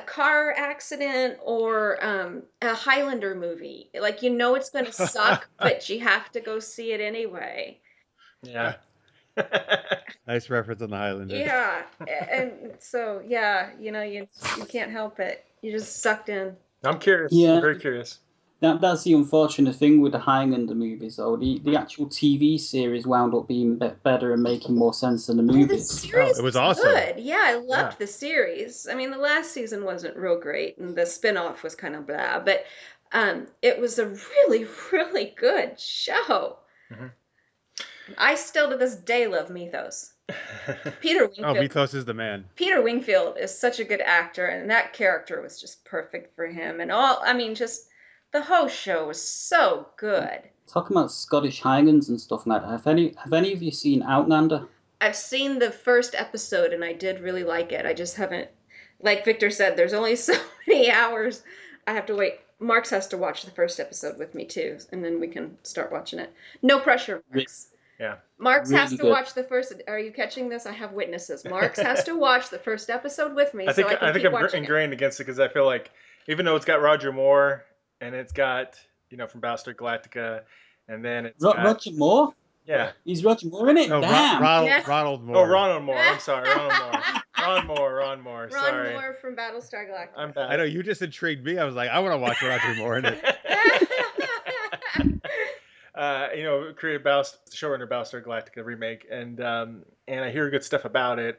car accident or a Highlander movie. Like, it's going to suck, but you have to go see it anyway. Yeah. Nice reference on the Highlander. Yeah, and so you can't help it. You're just sucked in. I'm curious. Yeah. I'm very curious. That's the unfortunate thing with the Highlander movies, though. The actual TV series wound up being better and making more sense than the movies. The series it was awesome. Good. Yeah, I loved the series. I mean, the last season wasn't real great, and the spinoff was kind of blah, but it was a really, really good show. Mm-hmm. I still, to this day, love Mythos. Peter Wingfield. Oh, Mythos is the man. Peter Wingfield is such a good actor, and that character was just perfect for him. And just the whole show was so good. Talking about Scottish Highlands and stuff like that, have any of you seen Outlander? I've seen the first episode, and I did really like it. I just haven't, like Victor said, there's only so many hours I have to wait. Marx has to watch the first episode with me, too, and then we can start watching it. No pressure, Marx. Yeah. Marx has to watch the first. Are you catching this? I have witnesses. Marx has to watch the first episode with me. I think I'm ingrained against it, because I feel like, even though it's got Roger Moore and it's got from Battlestar Galactica, and then it's Roger Moore. Yeah, he's Roger Moore in it. No, Damn. Ronald Moore. Oh, Ronald Moore. I'm sorry, Ron Moore. Sorry. Ron Moore from Battlestar Galactica. I'm bad. I know, you just intrigued me. I was like, I want to watch Roger Moore in it. Created showrunner Battlestar Galactica remake, and I hear good stuff about it.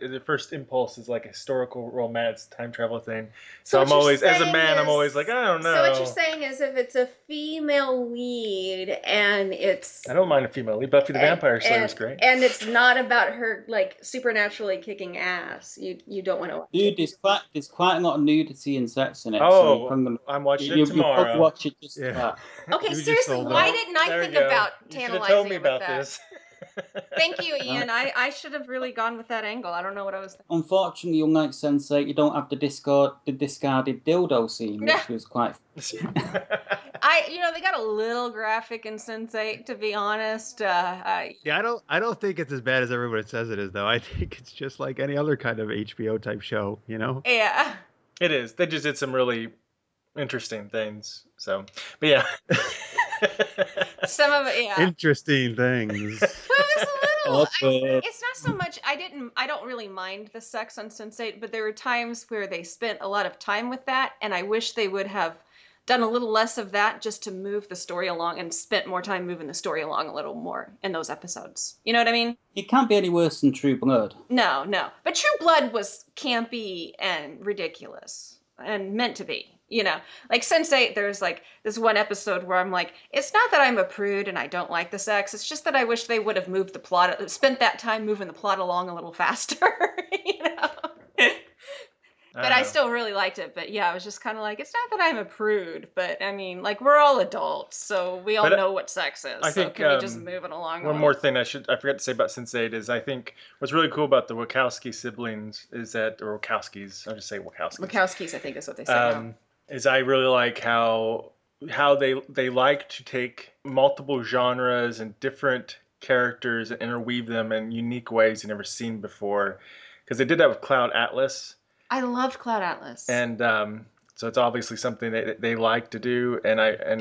The first impulse is like a historical romance time travel thing. So I'm always, as a man, I'm always like, I don't know. So what you're saying is, if it's a female lead and it's, I don't mind a female lead. Buffy the Vampire Slayer is great, and it's not about her like supernaturally kicking ass, you don't want to watch. Dude, there's quite a lot of nudity and sex in it. Oh, so I'm watching it tomorrow. You'll watch it just about. Okay, seriously, why didn't I think about tantalizing you told me with about that? This. Thank you, Ian. I should have really gone with that angle. I don't know what I was thinking. Unfortunately, unlike Sensei, you don't have the discarded dildo scene, which was quite. They got a little graphic in Sense8, to be honest. Yeah, I don't think it's as bad as everybody says it is, though. I think it's just like any other kind of HBO type show, Yeah. It is. They just did some really interesting things. So, but yeah. Some of it, yeah. Interesting things. But it was a little. It's not so much. I don't really mind the sex on Sense8, but there were times where they spent a lot of time with that, and I wish they would have done a little less of that just to move the story along, and spent more time moving the story along a little more in those episodes. You know what I mean? It can't be any worse than True Blood. No. But True Blood was campy and ridiculous and meant to be. Like Sense8, there's like this one episode where I'm like, it's not that I'm a prude and I don't like the sex. It's just that I wish they would have moved the plot, spent that time moving the plot along a little faster, But I still really liked it. But yeah, I was just kind of like, it's not that I'm a prude, but I mean, like, we're all adults, so we all know what sex is. I think, can we just move it along? One more thing I forgot to say about Sense8 is, I think what's really cool about the Wachowski siblings is that, or Wachowskis, I'll just say Wachowskis. Wachowskis, I think is what they say now. Is I really like how they like to take multiple genres and different characters and interweave them in unique ways you've never seen before. Because they did that with Cloud Atlas. I loved Cloud Atlas. And so it's obviously something that they like to do, and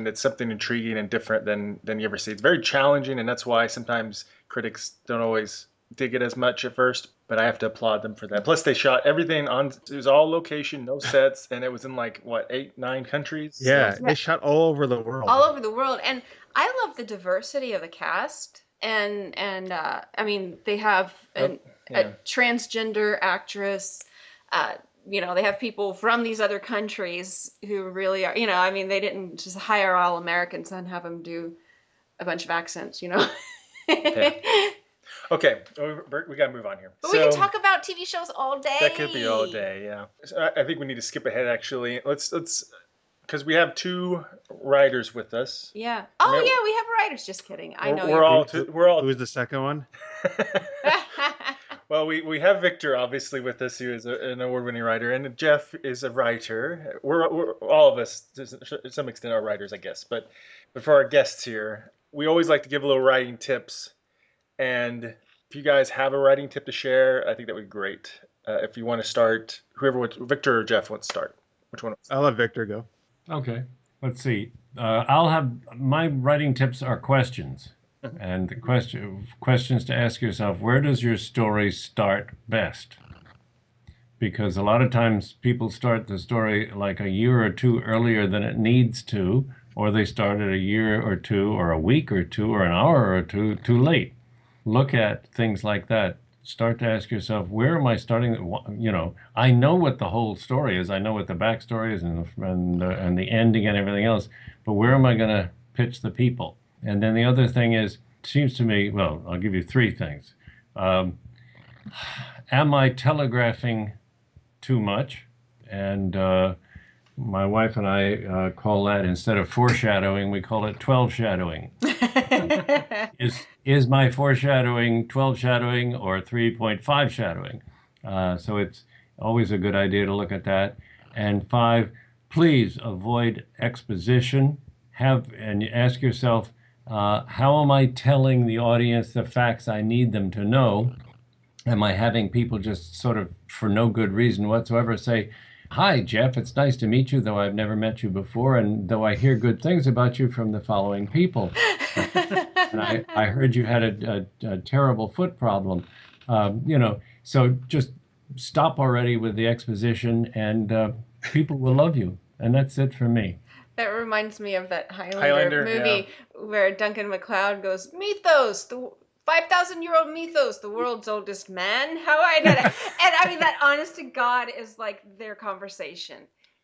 it's something intriguing and different than you ever see. It's very challenging, and that's why sometimes critics don't always dig it as much at first, but I have to applaud them for that. Plus, they shot everything on, it was all location, no sets, and it was in like, what, 8, 9 countries? Yeah, So, they shot all over the world. All over the world. And I love the diversity of the cast. And I mean, they have a transgender actress. You know, they have people from these other countries who really are, you know, I mean, they didn't just hire all Americans and have them do a bunch of accents, you know. yeah. Okay, we got to move on here. But we can talk about TV shows all day. That could be all day, yeah. So I think we need to skip ahead, actually. Let's because we have 2 writers with us. Yeah. Oh, yeah, we have writers. Just kidding. I know. We're all. Who's the second one? Well, we have Victor obviously with us, who is an award-winning writer, and Jeff is a writer. We're all of us to some extent are writers, I guess. But for our guests here, we always like to give a little writing tips. And if you guys have a writing tip to share, I think that would be great. If you want to start, Victor or Jeff wants to start. Which one? I'll let Victor go. Okay, let's see. I'll have my writing tips are questions, and the questions to ask yourself: where does your story start best? Because a lot of times people start the story like a year or 2 earlier than it needs to, or they start it a year or 2, or a week or 2, or an hour or 2 too late. Look at things like that. Start to ask yourself, where am I starting? You know, I know what the whole story is. I know what the backstory is and the ending and everything else. But where am I going to pitch the people? And then the other thing is, seems to me, well, I'll give you 3 things. Am I telegraphing too much? And my wife and I call that, instead of foreshadowing, we call it 12 shadowing. Is my foreshadowing 12 shadowing or 3.5 shadowing? So it's always a good idea to look at that. And 5, please avoid exposition. And ask yourself, how am I telling the audience the facts I need them to know? Am I having people just sort of, for no good reason whatsoever, say, "Hi, Jeff, it's nice to meet you, though I've never met you before, and though I hear good things about you from the following people. And I heard you had a terrible foot problem." You know, so just stop already with the exposition, and people will love you. And that's it for me. That reminds me of that Highlander movie where Duncan MacLeod goes, "Mythos, the 5,000-year-old mythos, the world's oldest man. How I did it." And I mean, that honest to God is like their conversation.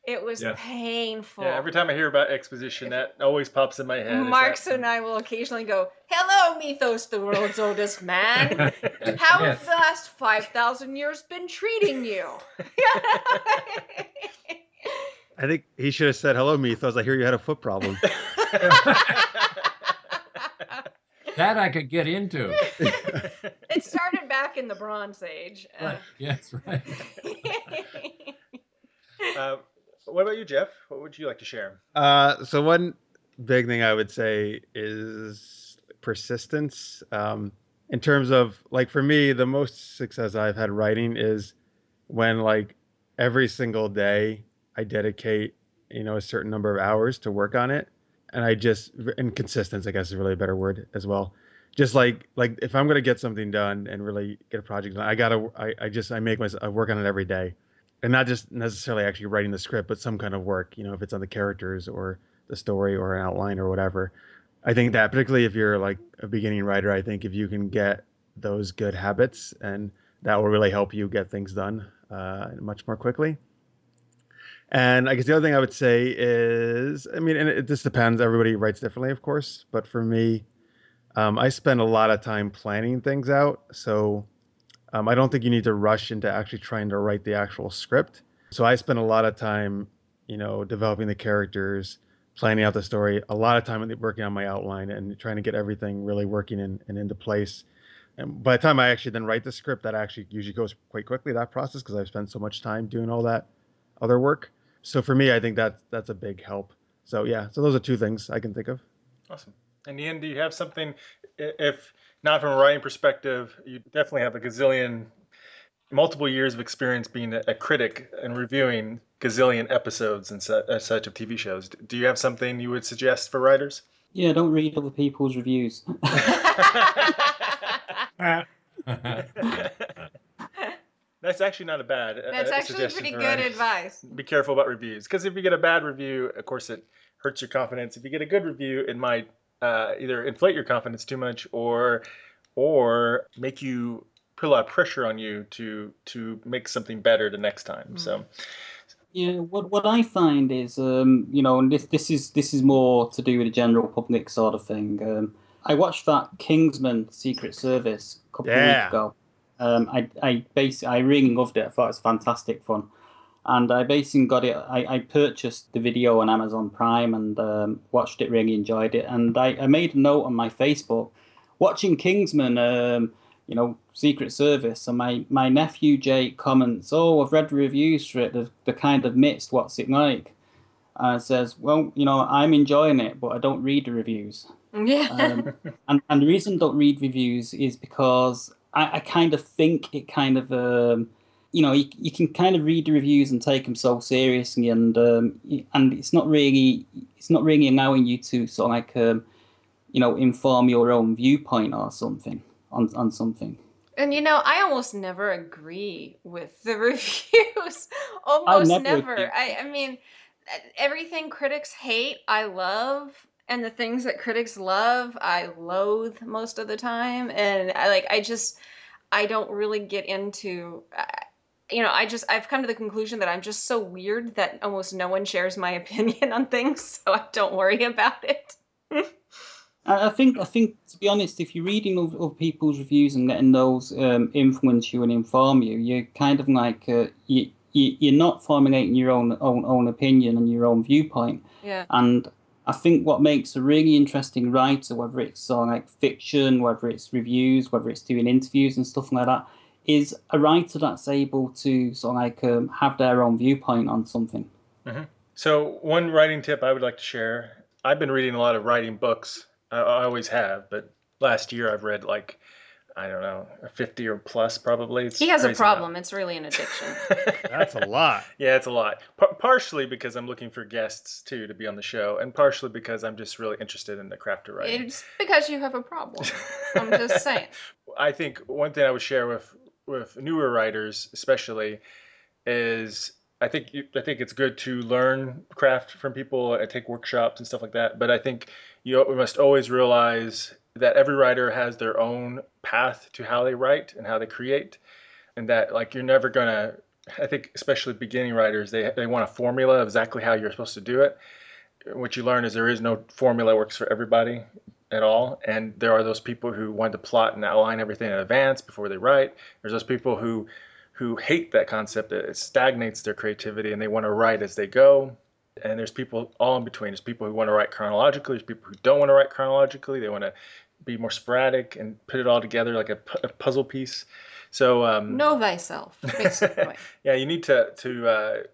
It was painful. Yeah, every time I hear about exposition, that always pops in my head. Marks and I will occasionally go, "Hello, Mythos, the world's oldest man. How have the last 5,000 years been treating you?" I think he should have said, "Hello, Mythos. I hear you had a foot problem." That I could get into. It started back in the Bronze Age. Right. Yes, right. What about you, Jeff? What would you like to share? So one big thing I would say is persistence. In terms of, like, for me, the most success I've had writing is when, like, every single day I dedicate, a certain number of hours to work on it. And and consistency, I guess, is really a better word as well. Just like if I'm going to get something done and really get a project done, I make myself, I work on it every day. And not just necessarily actually writing the script, but some kind of work, if it's on the characters or the story or an outline or whatever. I think that particularly if you're like a beginning writer, I think if you can get those good habits, and that will really help you get things done much more quickly. And I guess the other thing I would say is, and it just depends. Everybody writes differently, of course. But for me, I spend a lot of time planning things out. So I don't think you need to rush into actually trying to write the actual script. So I spend a lot of time, developing the characters, planning out the story, a lot of time working on my outline and trying to get everything really working and into place. And by the time I actually then write the script, that actually usually goes quite quickly, that process, because I've spent so much time doing all that other work. So for me, I think that's a big help. So so those are 2 things I can think of. Awesome. And Ian, do you have something, if not from a writing perspective, you definitely have multiple years of experience being a critic and reviewing gazillion episodes and such of TV shows. Do you have something you would suggest for writers? Yeah, don't read other people's reviews. That's actually not a bad That's actually pretty good advice. Be careful about reviews, because if you get a bad review, of course it hurts your confidence. If you get a good review, it might either inflate your confidence too much or make you put a lot of pressure on you to make something better the next time. So yeah, what I find is and this is more to do with the general public sort of thing. I watched that Kingsman Secret Service a couple of weeks ago. I really loved it. I thought it was fantastic fun. And I basically got it. I purchased the video on Amazon Prime and watched it, really enjoyed it. And I made a note on my Facebook, watching Kingsman, Secret Service. And my nephew Jake comments, "Oh, I've read the reviews for it. They're kind of mixed. What's it like?" And says, "Well, I'm enjoying it, but I don't read the reviews." Yeah. And the reason I don't read reviews is because I kind of think it kind of, you can kind of read the reviews and take them so seriously, and it's not really allowing you to sort of like, inform your own viewpoint or something on something. And I almost never agree with the reviews. Almost never. I mean, everything critics hate, I love. And the things that critics love, I loathe most of the time. And I don't really get into, I've come to the conclusion that I'm just so weird that almost no one shares my opinion on things. So I don't worry about it. I think to be honest, if you're reading other people's reviews and letting those influence you and inform you, you're kind of like, you're not formulating your own opinion and your own viewpoint. Yeah. And I think what makes a really interesting writer, whether it's sort of like fiction, whether it's reviews, whether it's doing interviews and stuff like that, is a writer that's able to sort of like have their own viewpoint on something. Mm-hmm. So one writing tip I would like to share. I've been reading a lot of writing books. I always have, but last year I've read 50 or plus probably. He has a problem. It's really an addiction. That's a lot. Yeah, it's a lot. Partially because I'm looking for guests too to be on the show, and partially because I'm just really interested in the craft of writing. It's because you have a problem. I'm just saying. I think one thing I would share with newer writers, especially, is I think it's good to learn craft from people and take workshops and stuff like that. But I think we must always realize that every writer has their own path to how they write and how they create, and that you're never gonna. I think especially beginning writers, they want a formula of exactly how you're supposed to do it. What you learn is there is no formula that works for everybody at all, and there are those people who want to plot and outline everything in advance before they write. There's those people who hate that concept. It stagnates their creativity, and they want to write as they go. And there's people all in between. There's people who want to write chronologically. There's people who don't want to write chronologically. They want to be more sporadic and put it all together like a puzzle piece. So know thyself, basically. Yeah, you need to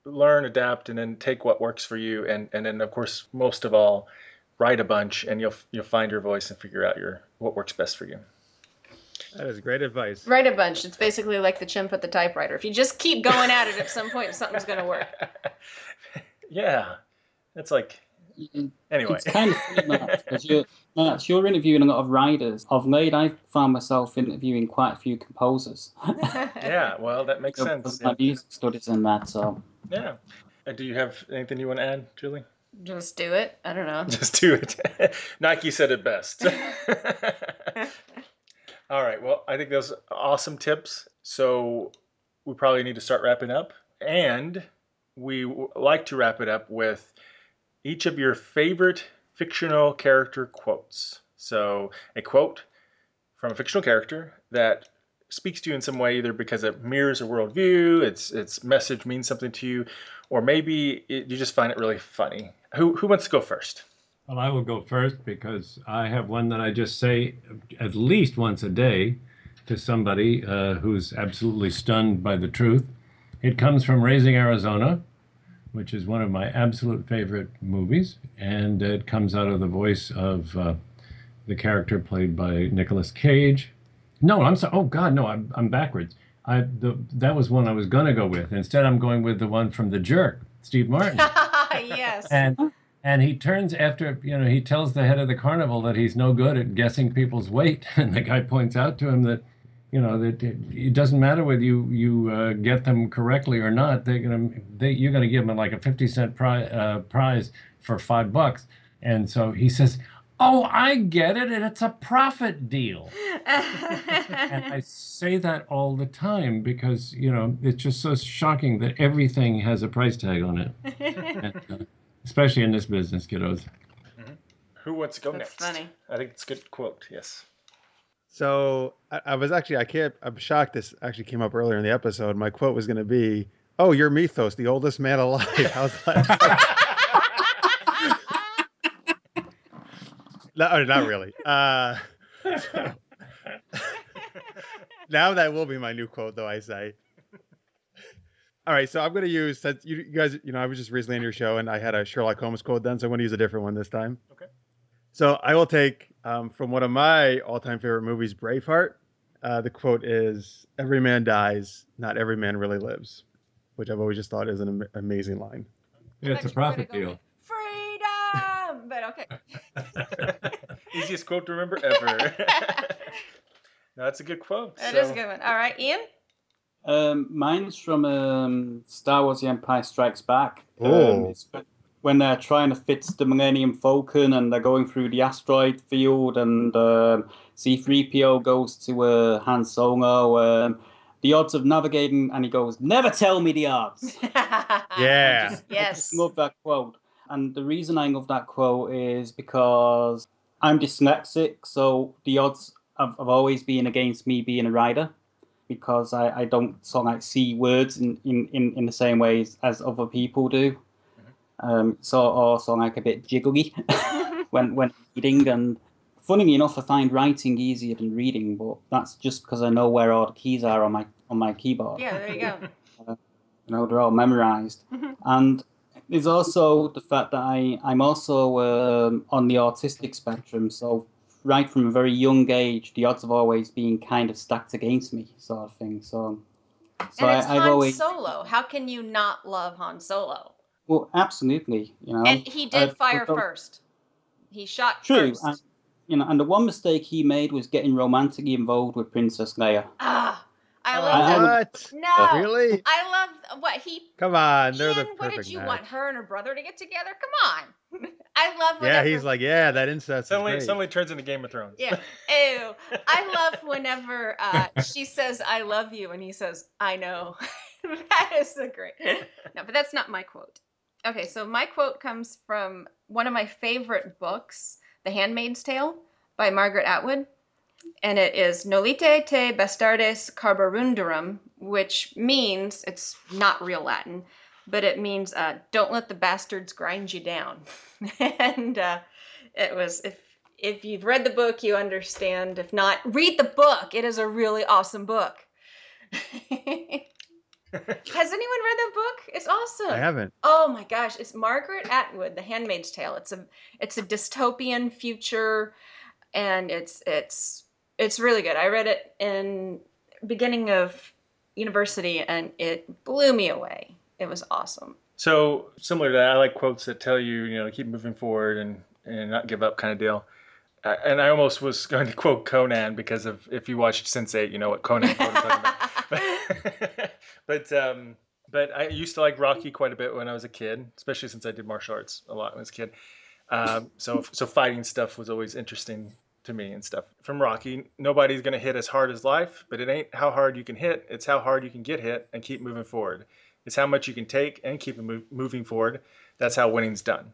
learn, adapt, and then take what works for you, and then of course most of all, write a bunch, and you'll find your voice and figure out what works best for you. That is great advice. Write a bunch. It's basically like the chimp at the typewriter. If you just keep going at it, at some point something's going to work. Yeah, it's like anyway. It's kind of funny, because you're interviewing a lot of writers. Of late, I've found myself interviewing quite a few composers. Yeah, well, that makes sense. My music studies and that, so. Yeah. Do you have anything you want to add, Julie? Just do it. I don't know. Just do it. Nike said it best. All right. Well, I think those are awesome tips. So we probably need to start wrapping up. And we like to wrap it up with each of your favorite fictional character quotes. So a quote from a fictional character that speaks to you in some way, either because it mirrors a worldview, its message means something to you, or maybe you just find it really funny. Who wants to go first? Well, I will go first because I have one that I just say at least once a day to somebody who's absolutely stunned by the truth. It comes from Raising Arizona, which is one of my absolute favorite movies, and it comes out of the voice of the character played by Nicolas Cage. No, I'm sorry. Oh God, no, I'm backwards. That was one I was going to go with. Instead, I'm going with the one from The Jerk, Steve Martin. Yes. And he turns after, he tells the head of the carnival that he's no good at guessing people's weight. And the guy points out to him that, you know, that it doesn't matter whether you get them correctly or not. You're gonna give them like a 50-cent prize for $5. And so he says, "Oh, I get it, and it's a profit deal." And I say that all the time because, you know, it's just so shocking that everything has a price tag on it, and, especially in this business, kiddos. Mm-hmm. Who wants to go That's next? funny. I think it's a good quote. Yes. So I'm shocked this actually came up earlier in the episode. My quote was going to be, "Oh, you're Mythos, the oldest man alive." How's that? No, not really. Now that will be my new quote, though, I say. All right, so I'm going to use, since you guys, you know, I was just recently on your show and I had a Sherlock Holmes quote then, so I'm going to use a different one this time. Okay. So I will take from one of my all-time favorite movies, Braveheart. The quote is, "Every man dies, not every man really lives," which I've always just thought is an amazing line. Yeah, it's a profit deal. Freedom! But okay. Easiest quote to remember ever. No, that's a good quote. It is a good one. All right, Ian? Mine's from Star Wars: The Empire Strikes Back. Oh. It's when they're trying to fix the Millennium Falcon and they're going through the asteroid field, and C-3PO goes to Han Solo. The odds of navigating, and he goes, "Never tell me the odds." Yeah. I just love that quote. And the reason I love that quote is because I'm dyslexic, so the odds have always been against me being a writer, because I don't sort of like see words in the same ways as other people do. So also like a bit jiggly when reading. And funny enough, I find writing easier than reading, but that's just because I know where all the keys are on my keyboard. Yeah, there you go. You know, they're all memorized. And there's also the fact that I'm also on the autistic spectrum, so right from a very young age, the odds have always been kind of stacked against me, sort of thing. So And it's I've Han always Solo. How can you not love Han Solo? Well, absolutely, you know. And he did fire first. He shot first. And, you know, and the one mistake he made was getting romantically involved with Princess Leia. I love that. What? No. Really? I love what he... Come on, they're Ian, the perfect what did you match. want, her and her brother to get together? Come on. I love Yeah, he's like, yeah, that incest is great. Suddenly turns into Game of Thrones. Yeah. Ew. I love whenever she says, "I love you," and he says, "I know." That is the great... No, but that's not my quote. Okay, so my quote comes from one of my favorite books, The Handmaid's Tale by Margaret Atwood. And it is Nolite te bastardes carborundorum, which means, it's not real Latin, but it means don't let the bastards grind you down. And it was, if you've read the book, you understand. If not, read the book. It is a really awesome book. Has anyone read that book? It's awesome. I haven't. Oh my gosh, it's Margaret Atwood, The Handmaid's Tale. It's a dystopian future, and it's really good. I read it in beginning of university, and it blew me away. It was awesome. So similar to that, I like quotes that tell you, you know, keep moving forward and not give up kind of deal. And I almost was going to quote Conan because of, if you watched Sense8, you know what Conan quote I'm talking about. But I used to like Rocky quite a bit when I was a kid, especially since I did martial arts a lot when I was a kid. So fighting stuff was always interesting to me and stuff. From Rocky, nobody's going to hit as hard as life, but it ain't how hard you can hit. It's how hard you can get hit and keep moving forward. It's how much you can take and keep moving forward. That's how winning's done.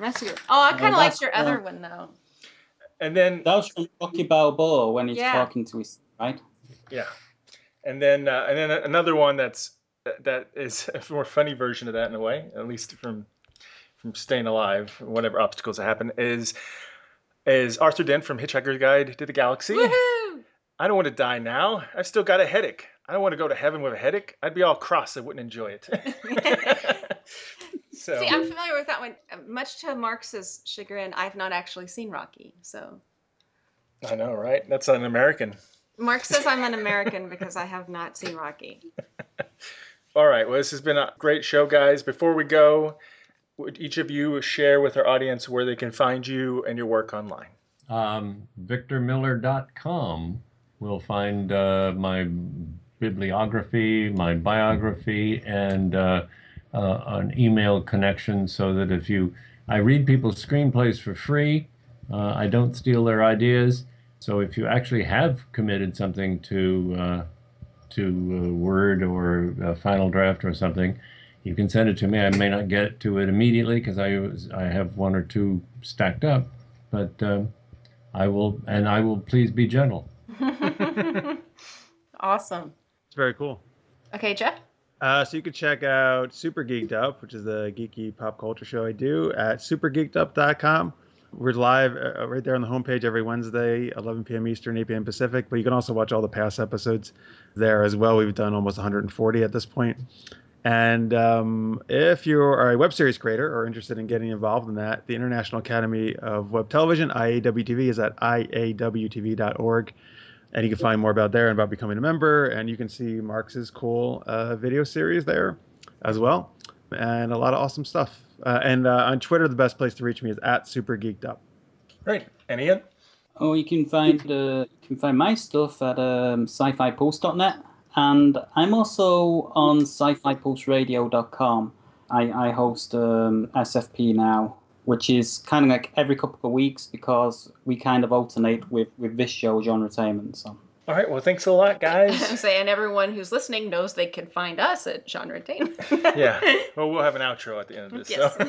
That's good. Oh, I kind of liked your other one, though. And then that was from Rocky Balboa when he's talking to his, right? Yeah. And then another one that is a more funny version of that in a way, at least from staying alive, whatever obstacles that happen, is Arthur Dent from Hitchhiker's Guide to the Galaxy. Woohoo! I don't want to die now. I've still got a headache. I don't want to go to heaven with a headache. I'd be all cross. I wouldn't enjoy it. So. See, I'm familiar with that one. Much to Marx's chagrin, I've not actually seen Rocky. So. I know, right? That's an American. Mark says I'm an American because I have not seen Rocky. All right. Well, this has been a great show, guys. Before we go, would each of you share with our audience where they can find you and your work online? VictorMiller.com, will find my bibliography, my biography, and an email connection, so that I read people's screenplays for free. I don't steal their ideas. So if you actually have committed something to Word or a final draft or something, you can send it to me. I may not get to it immediately because I have one or two stacked up, but I will please be gentle. Awesome. It's very cool. Okay, Jeff? So you can check out Super Geeked Up, which is the geeky pop culture show I do, at supergeekedup.com. We're live right there on the homepage every Wednesday, 11 p.m. Eastern, 8 p.m. Pacific. But you can also watch all the past episodes there as well. We've done almost 140 at this point. And if you are a web series creator or interested in getting involved in that, the International Academy of Web Television, IAWTV, is at IAWTV.org. And you can find more about there and about becoming a member. And you can see Marx's cool video series there as well. And a lot of awesome stuff. And on Twitter, the best place to reach me is at SuperGeekedUp. Great. And Ian? Oh, you can find my stuff at sci-fipulse.net, and I'm also on sci-fipulseradio.com. I host SFP-Now, which is kind of like every couple of weeks because we kind of alternate with this show, GenreTainment. So. All right. Well, thanks a lot, guys. I'm saying everyone who's listening knows they can find us at GenreTainment. Yeah. Well, we'll have an outro at the end of this. Yes. So.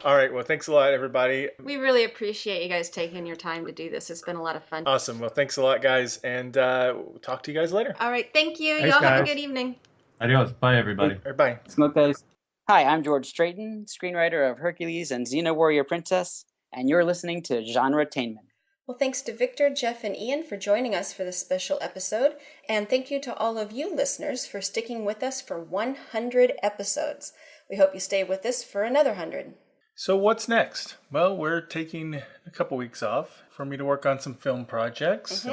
All right. Well, thanks a lot, everybody. We really appreciate you guys taking your time to do this. It's been a lot of fun. Awesome. Well, thanks a lot, guys. And we'll talk to you guys later. All right. Thank you. Thanks, Y'all have a guys. good evening. Adios. Bye, everybody. All right, bye. It's not guys. Hi, I'm George Straighton, screenwriter of Hercules and Xena Warrior Princess, and you're listening to GenreTainment. Well, thanks to Victor, Jeff, and Ian for joining us for this special episode. And thank you to all of you listeners for sticking with us for 100 episodes. We hope you stay with us for another 100. So what's next? Well, we're taking a couple weeks off for me to work on some film projects.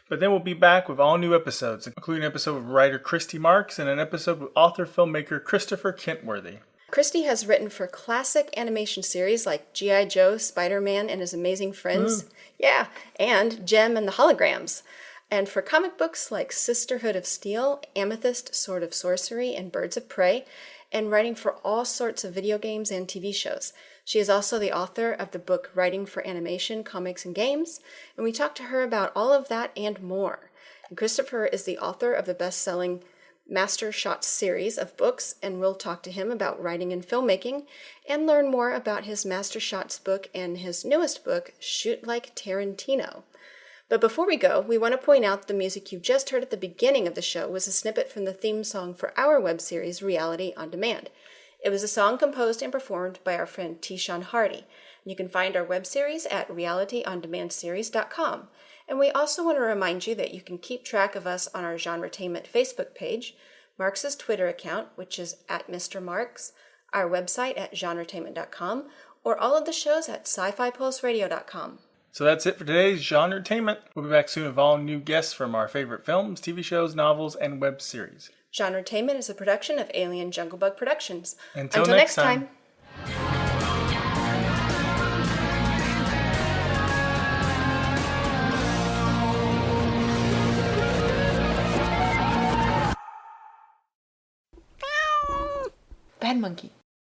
But then we'll be back with all new episodes, including an episode with writer Christy Marks and an episode with author-filmmaker Christopher Kentworthy. Christy has written for classic animation series like G.I. Joe, Spider-Man and His Amazing Friends. Yeah, and Gem and the Holograms. And for comic books like Sisterhood of Steel, Amethyst, Sword of Sorcery, and Birds of Prey, and writing for all sorts of video games and TV shows. She is also the author of the book Writing for Animation, Comics, and Games, and we talked to her about all of that and more. And Christopher is the author of the best-selling Master Shots series of books, and we'll talk to him about writing and filmmaking and learn more about his Master Shots book and his newest book, Shoot Like Tarantino. But before we go, we want to point out the music you just heard at the beginning of the show was a snippet from the theme song for our web series, Reality on Demand. It was a song composed and performed by our friend Tishan Hardy. You can find our web series at realityondemandseries.com. And we also want to remind you that you can keep track of us on our GenreTainment Facebook page, Marx's Twitter account, which is at Mr. Marx, our website at GenreTainment.com, or all of the shows at SciFiPulseRadio.com. So that's it for today's GenreTainment. We'll be back soon with all new guests from our favorite films, TV shows, novels, and web series. GenreTainment is a production of Alien Jungle Bug Productions. Until next time. Bad monkey.